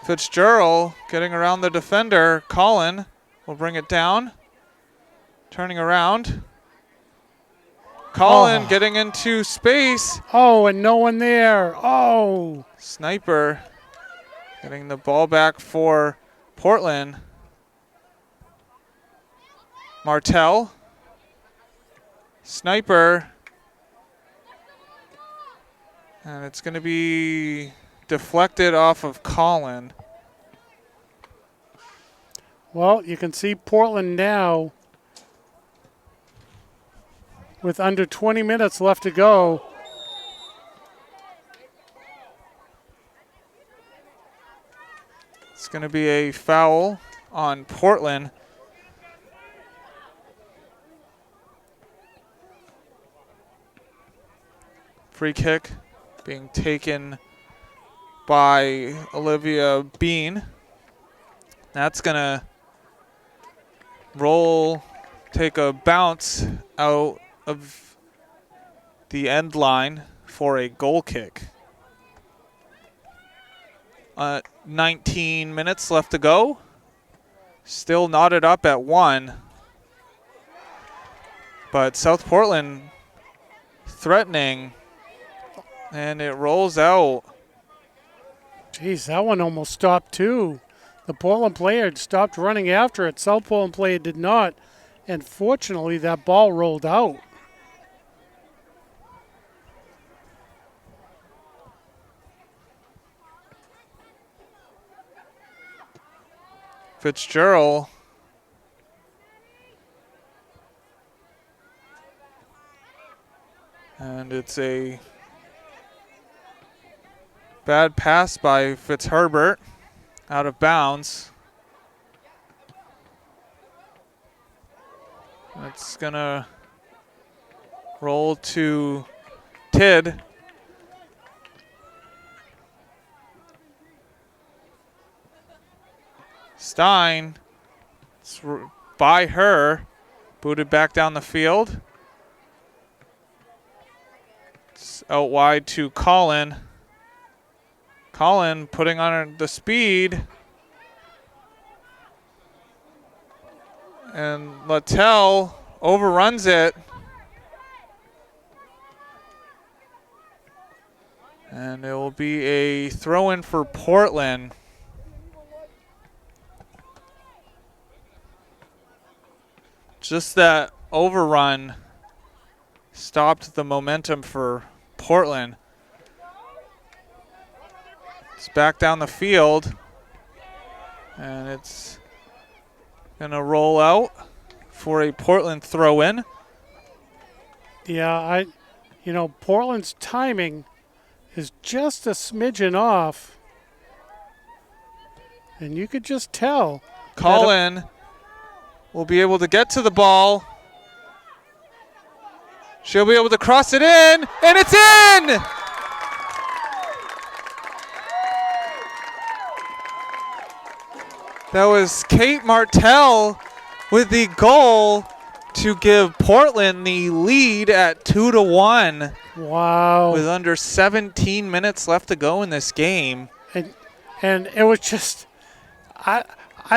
Fitzgerald getting around the defender. Colin will bring it down. Turning around. Colin getting into space. Oh, and no one there. Oh. Sniper getting the ball back for Portland. Martell. Sniper. And it's going to be deflected off of Colin. Well, you can see Portland now with under 20 minutes left to go. It's going to be a foul on Portland. Free kick being taken by Olivia Bean. That's going to roll, take a bounce out of the end line for a goal kick. 19 minutes left to go. Still knotted up at 1. But South Portland threatening, and it rolls out. Geez, that one almost stopped too. The Portland player had stopped running after it. South Portland player did not. And fortunately, that ball rolled out. Fitzgerald and it's a bad pass by Fitzherbert out of bounds. It's gonna roll to Tid. Stein, it's by her, booted back down the field. It's out wide to Colin. Colin putting on the speed. And Littell overruns it. And it will be a throw-in for Portland. Just that overrun stopped the momentum for Portland. It's back down the field. And it's going to roll out for a Portland throw-in. Yeah, Portland's timing is just a smidgen off. And you could just tell. Colin will be able to get to the ball. She'll be able to cross it in, and it's in! That was Kate Martell with the goal to give Portland the lead at 2-1. Wow. With under 17 minutes left to go in this game. And it was just, I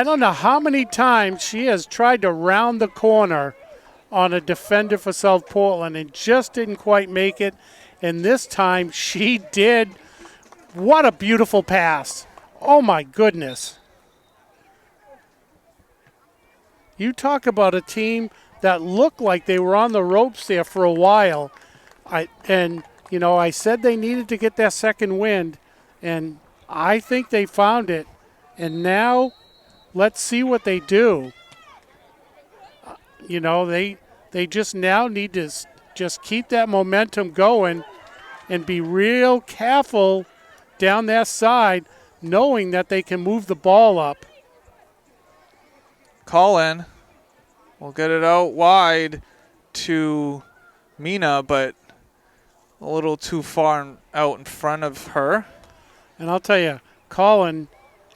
don't know how many times she has tried to round the corner on a defender for South Portland and just didn't quite make it. And this time she did. What a beautiful pass. Oh my goodness. You talk about a team that looked like they were on the ropes there for a while. I said they needed to get that second wind, and I think they found it. And now let's see what they do. They just now need to just keep that momentum going and be real careful down that side, knowing that they can move the ball up. Colin will get it out wide to Mina, but a little too far out in front of her. And I'll tell you, Colin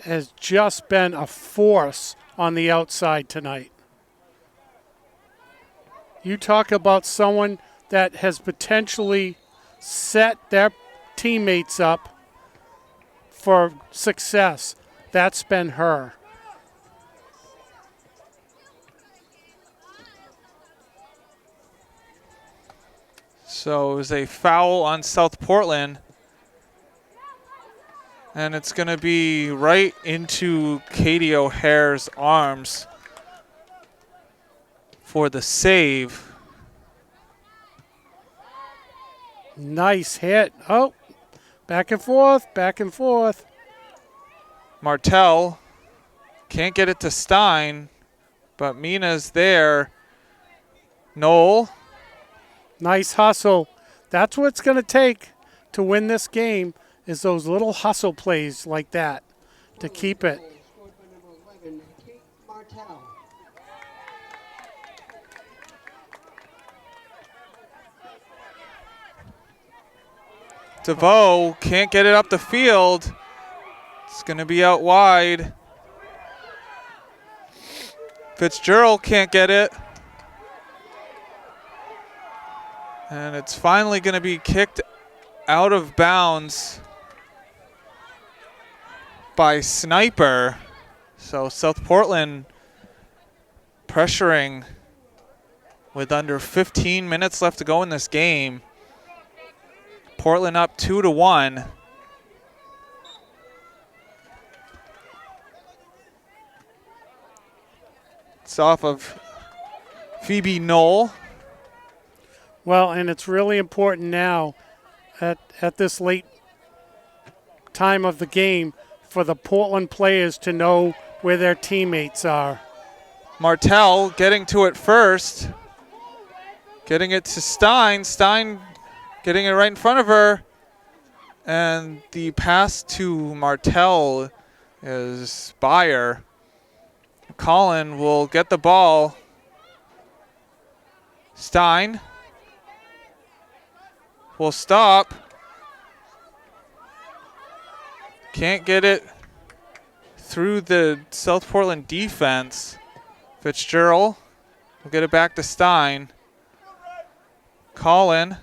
has just been a force on the outside tonight. You talk about someone that has potentially set their teammates up for success. That's been her. So it was a foul on South Portland. And it's going to be right into Katie O'Hare's arms for the save. Nice hit. Oh, back and forth, back and forth. Martell can't get it to Stein, but Mina's there. Noel. Nice hustle. That's what it's going to take to win this game, is those little hustle plays like that to keep it. Scored by number 11, Kate Martell. DeVoe can't get it up the field. It's going to be out wide. Fitzgerald can't get it. And it's finally going to be kicked out of bounds by Sniper. So South Portland pressuring with under 15 minutes left to go in this game. Portland up 2-1. It's off of Phoebe Knoll. Well, and it's really important now at this late time of the game for the Portland players to know where their teammates are. Martell getting to it first. Getting it to Stein. Stein getting it right in front of her. And the pass to Martell is Byer. Colin will get the ball. Stein will stop. Can't get it through the South Portland defense. Fitzgerald will get it back to Stein. Colin.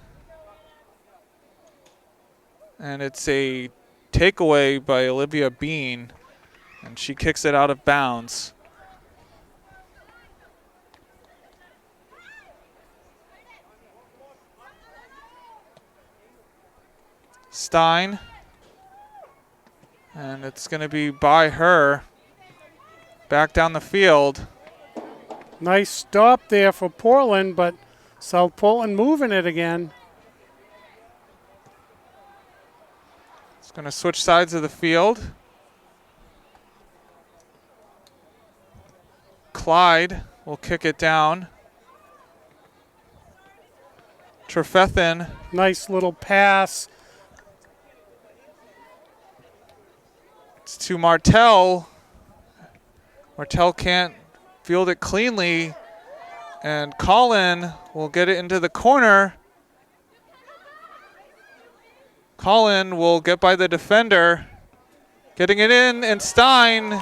And it's a takeaway by Olivia Bean. And she kicks it out of bounds. Stein. And it's going to be by her. Back down the field. Nice stop there for Portland, but South Portland moving it again. It's going to switch sides of the field. Clyde will kick it down. Trefethen. Nice little pass. It's to Martell. Martell can't field it cleanly. And Colin will get it into the corner. Colin will get by the defender. Getting it in, and Stein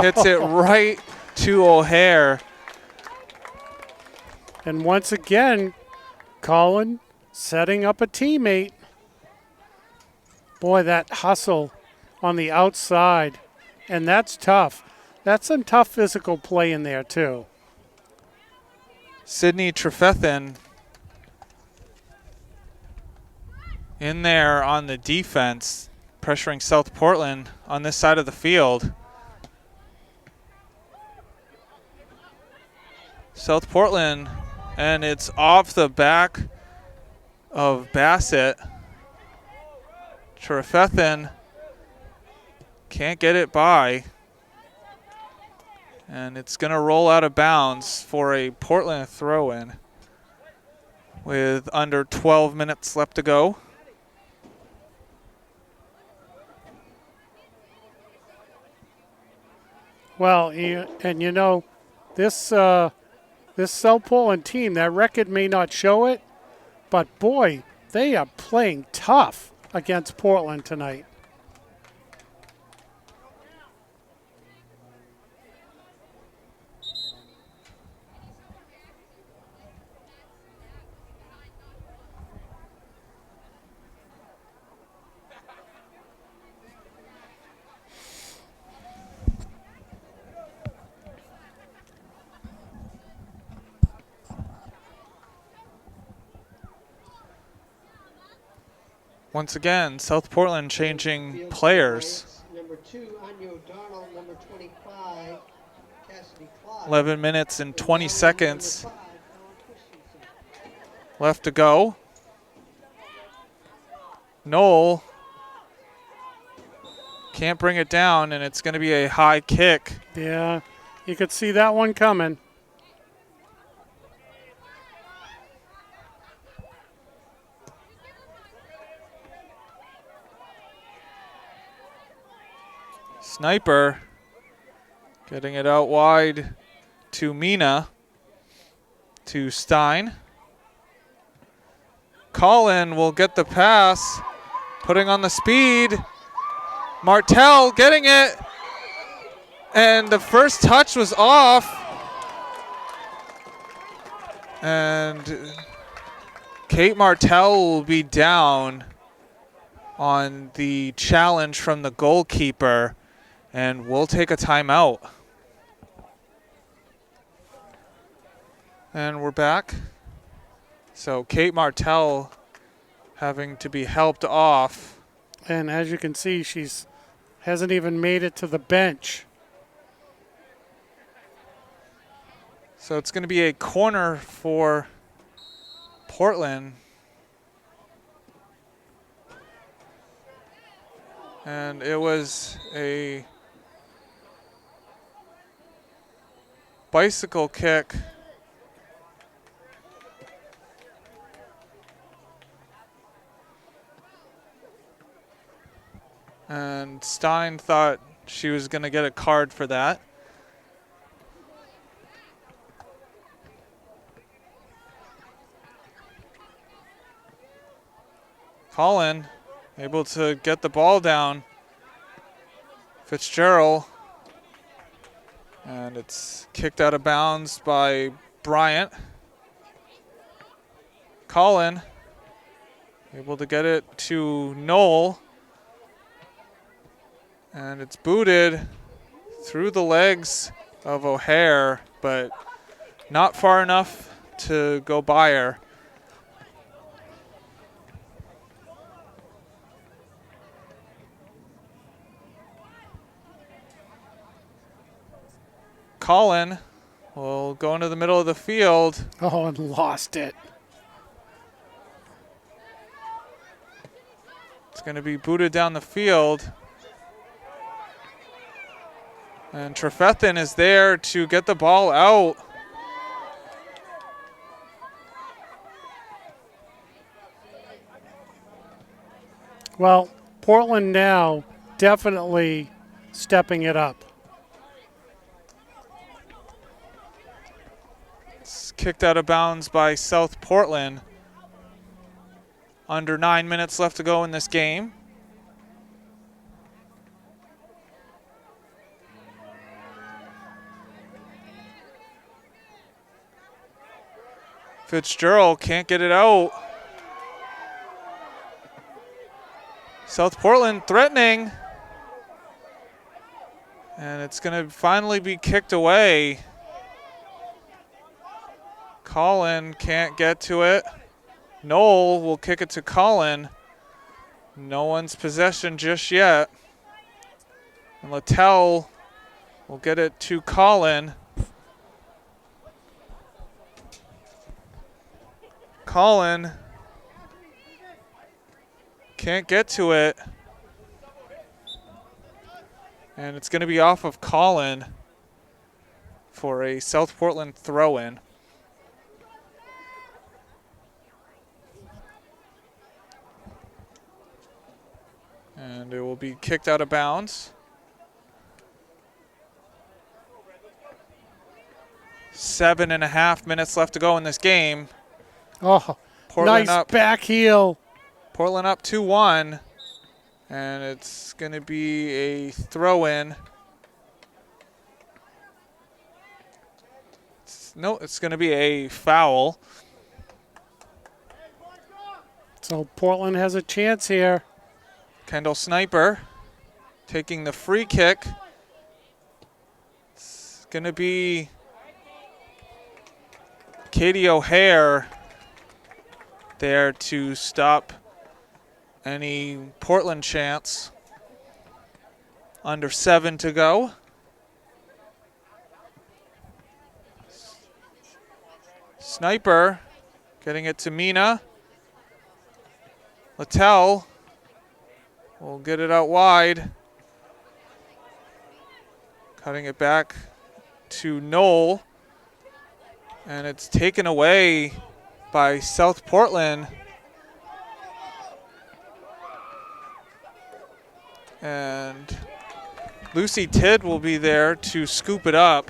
hits it right to O'Hare. And once again, Colin setting up a teammate. Boy, that hustle on the outside. And that's tough. That's some tough physical play in there, too. Sydney Trefethen in there on the defense, pressuring South Portland on this side of the field. South Portland, and it's off the back of Bassett. Trefethen can't get it by. And it's going to roll out of bounds for a Portland throw-in with under 12 minutes left to go. Well, and you know, this South Portland team, that record may not show it, but boy, they are playing tough against Portland tonight. Once again, South Portland changing players. Number 2, Anya O'Donnell. Number 25, Cassidy Clyde. 11 minutes and 20 seconds left to go. Knoll can't bring it down, and it's going to be a high kick. Yeah, you could see that one coming. Sniper getting it out wide to Mina, to Stein. Colin will get the pass, putting on the speed. Martell getting it. And the first touch was off. And Kate Martell will be down on the challenge from the goalkeeper. And we'll take a timeout. And we're back. So Kate Martell having to be helped off. And as you can see, hasn't even made it to the bench. So it's going to be a corner for Portland. And it was a bicycle kick. And Stein thought she was going to get a card for that. Colin able to get the ball down. Fitzgerald. And it's kicked out of bounds by Bryant. Colin able to get it to Knoll. And it's booted through the legs of O'Hare, but not far enough to go by her. Colin will go into the middle of the field. Oh, and lost it. It's going to be booted down the field. And Trefethen is there to get the ball out. Well, Portland now definitely stepping it up. It's kicked out of bounds by South Portland. Under 9 minutes left to go in this game. Fitzgerald can't get it out. South Portland threatening. And it's going to finally be kicked away. Colin can't get to it. Knoll will kick it to Colin. No one's possession just yet. And Littell will get it to Colin. Colin can't get to it. And it's going to be off of Colin for a South Portland throw-in. And it will be kicked out of bounds. 7.5 minutes left to go in this game. Oh, Portland nice up. back heel. Portland up 2-1. And it's going to be a throw-in. It's going to be a foul. So Portland has a chance here. Kendall Sniper taking the free kick. It's going to be Katie O'Hare there to stop any Portland chance. Under 7 to go. Sniper getting it to Mina. Littell will get it out wide. Cutting it back to Knoll. And it's taken away by South Portland. And Lucy Tidd will be there to scoop it up.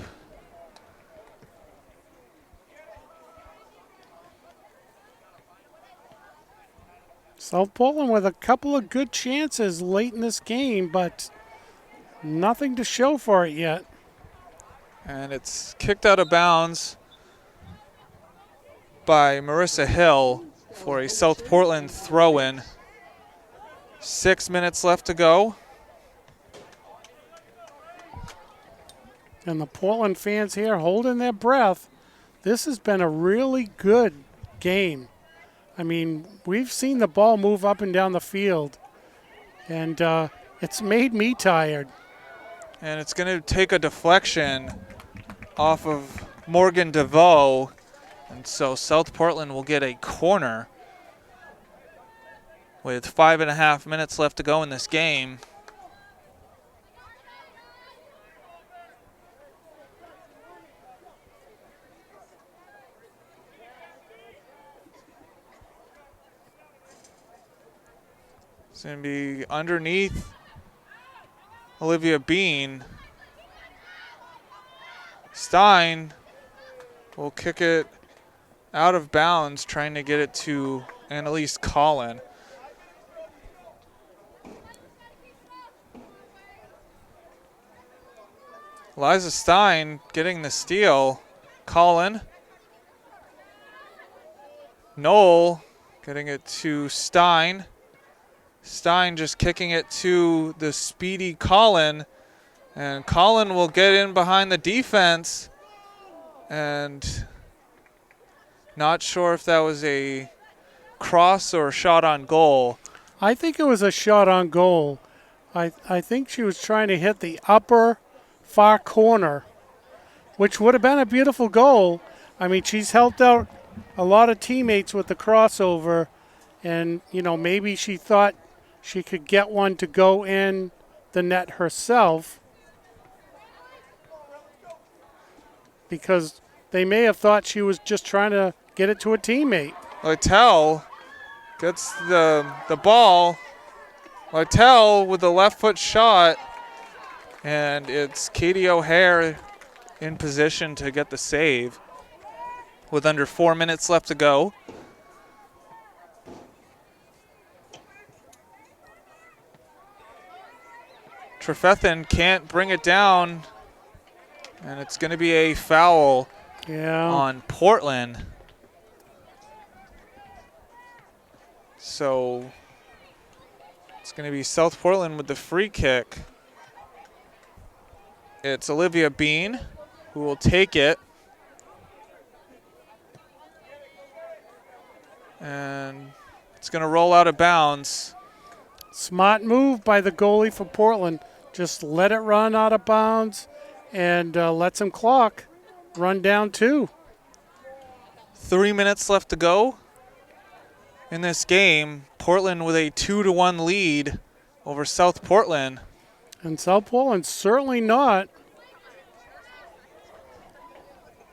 South Portland with a couple of good chances late in this game, but nothing to show for it yet. And it's kicked out of bounds by Marissa Hill for a South Portland throw-in. 6 minutes left to go. And the Portland fans here holding their breath. This has been a really good game. I mean, we've seen the ball move up and down the field, and it's made me tired. And it's going to take a deflection off of Morgan DeVoe. And so South Portland will get a corner with 5.5 minutes left to go in this game. It's going to be underneath Olivia Bean. Stein will kick it out of bounds, trying to get it to Annalise Collin. Liza Stein getting the steal. Collin. Knoll getting it to Stein. Stein just kicking it to the speedy Collin. And Collin will get in behind the defense. And not sure if that was a cross or a shot on goal. I think it was a shot on goal. I think she was trying to hit the upper far corner, which would have been a beautiful goal. I mean, she's helped out a lot of teammates with the crossover, and, you know, maybe she thought she could get one to go in the net herself, because they may have thought she was just trying to get it to a teammate. Lytell gets the ball. Lytell with the left foot shot, and it's Katie O'Hare in position to get the save with under 4 minutes left to go. Trefethen can't bring it down, and it's going to be a foul on Portland. So it's going to be South Portland with the free kick. It's Olivia Bean who will take it. And it's going to roll out of bounds. Smart move by the goalie for Portland. Just let it run out of bounds and let some clock run down too. 3 minutes left to go in this game. Portland with a 2-1 lead over South Portland. And South Portland certainly not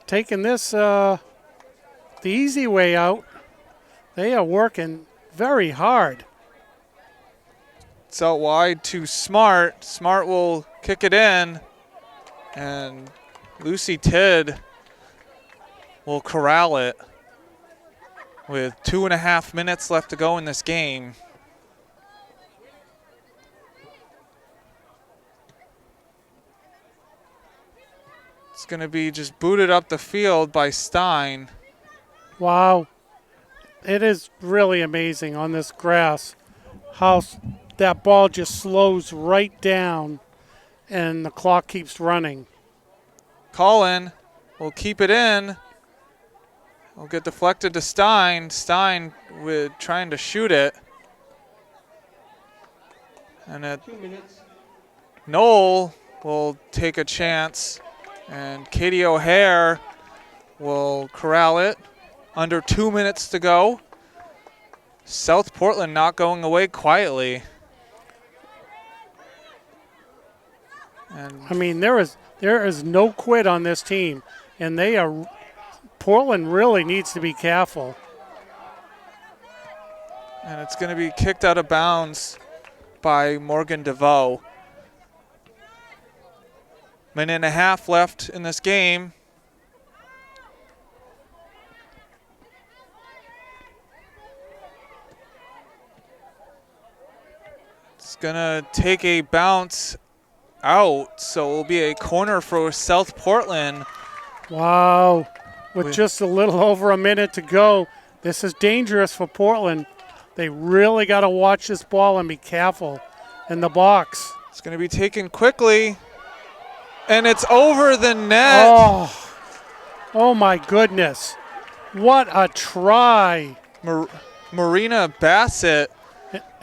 taking this the easy way out. They are working very hard. It's out wide to Smart. Smart will kick it in, and Lucy Tidd will corral it with 2.5 minutes left to go in this game. It's going to be just booted up the field by Stein. Wow. It is really amazing on this grass how that ball just slows right down and the clock keeps running. Collin will keep it in. Will get deflected to Stein. Stein with trying to shoot it. And at 2 minutes. Knoll will take a chance. And Katie O'Hare will corral it. Under 2 minutes to go. South Portland not going away quietly. And I mean, there is no quit on this team, and Portland really needs to be careful. And it's going to be kicked out of bounds by Morgan DeVoe. Minute and a half left in this game. going to take a bounce out, so it will be a corner for South Portland. Wow. With just a little over a minute to go, this is dangerous for Portland. They really got to watch this ball and be careful in the box. It's going to be taken quickly, and it's over the net. Oh my goodness. What a try. Marina Bassett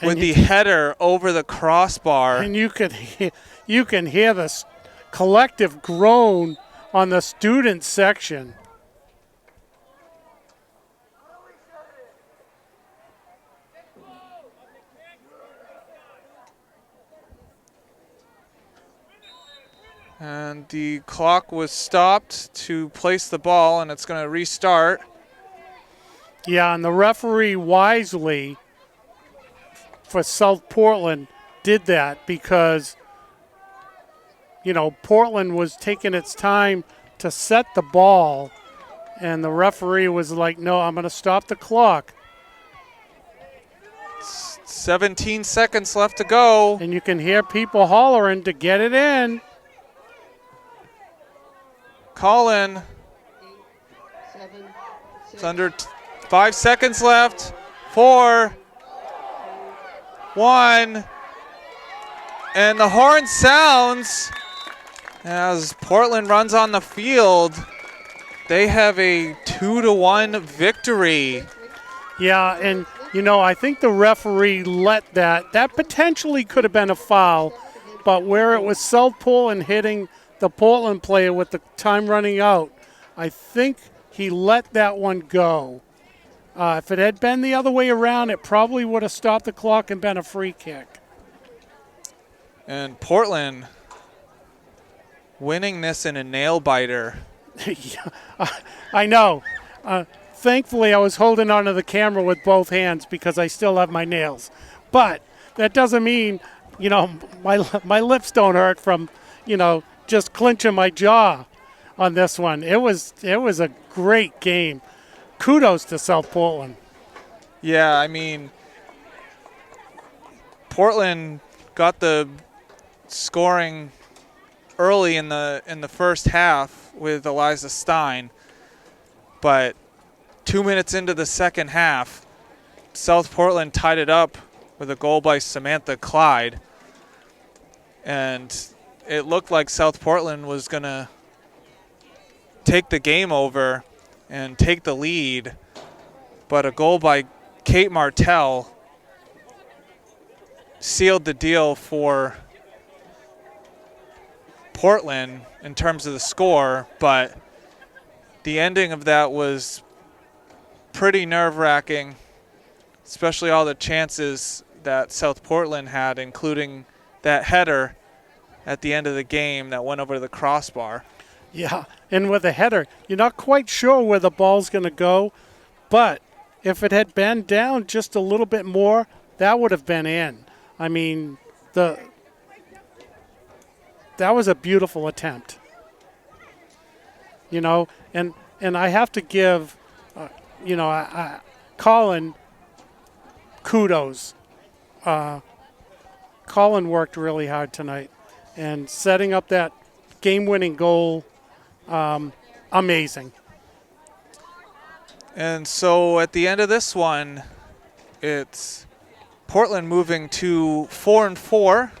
with the header over the crossbar. And you can hear this collective groan on the student section. And the clock was stopped to place the ball, and it's going to restart. Yeah, and the referee wisely for South Portland did that because, you know, Portland was taking its time to set the ball, and the referee was like, no, I'm going to stop the clock. 17 seconds left to go. And you can hear people hollering to get it in. Colin. It's under 5 seconds left. 4, 1. And the horn sounds as Portland runs on the field. They have a 2-1 victory. Yeah, and, you know, I think the referee let that potentially could have been a foul, but where it was South Portland hitting the Portland player with the time running out, I think he let that one go. If it had been the other way around, it probably would have stopped the clock and been a free kick. And Portland winning this in a nail-biter. Yeah, I know. Thankfully, I was holding onto the camera with both hands because I still have my nails. But that doesn't mean, you know, my lips don't hurt from, you know, just clenching my jaw on this one. It was a great game. Kudos to South Portland. Yeah, I mean, Portland got the scoring early in the first half with Eliza Stein, but 2 minutes into the second half, South Portland tied it up with a goal by Samantha Clyde, and it looked like South Portland was going to take the game over and take the lead, but a goal by Kate Martell sealed the deal for Portland in terms of the score, but the ending of that was pretty nerve-wracking, especially all the chances that South Portland had, including that header at the end of the game that went over the crossbar. Yeah, and with a header, you're not quite sure where the ball's going to go, but if it had been down just a little bit more, that would have been in. I mean, that was a beautiful attempt. You know, and I have to give, you know, Colin kudos. Colin worked really hard tonight, and setting up that game-winning goal, amazing. And so at the end of this one, it's Portland moving to 4-4,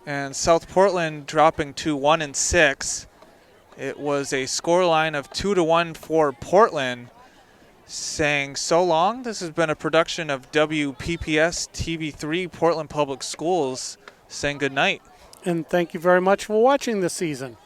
and South Portland dropping to 1-6. It was a scoreline of 2-1 for Portland. Saying so long. This has been a production of WPPS TV3 Portland Public Schools. Saying good night. And thank you very much for watching this season.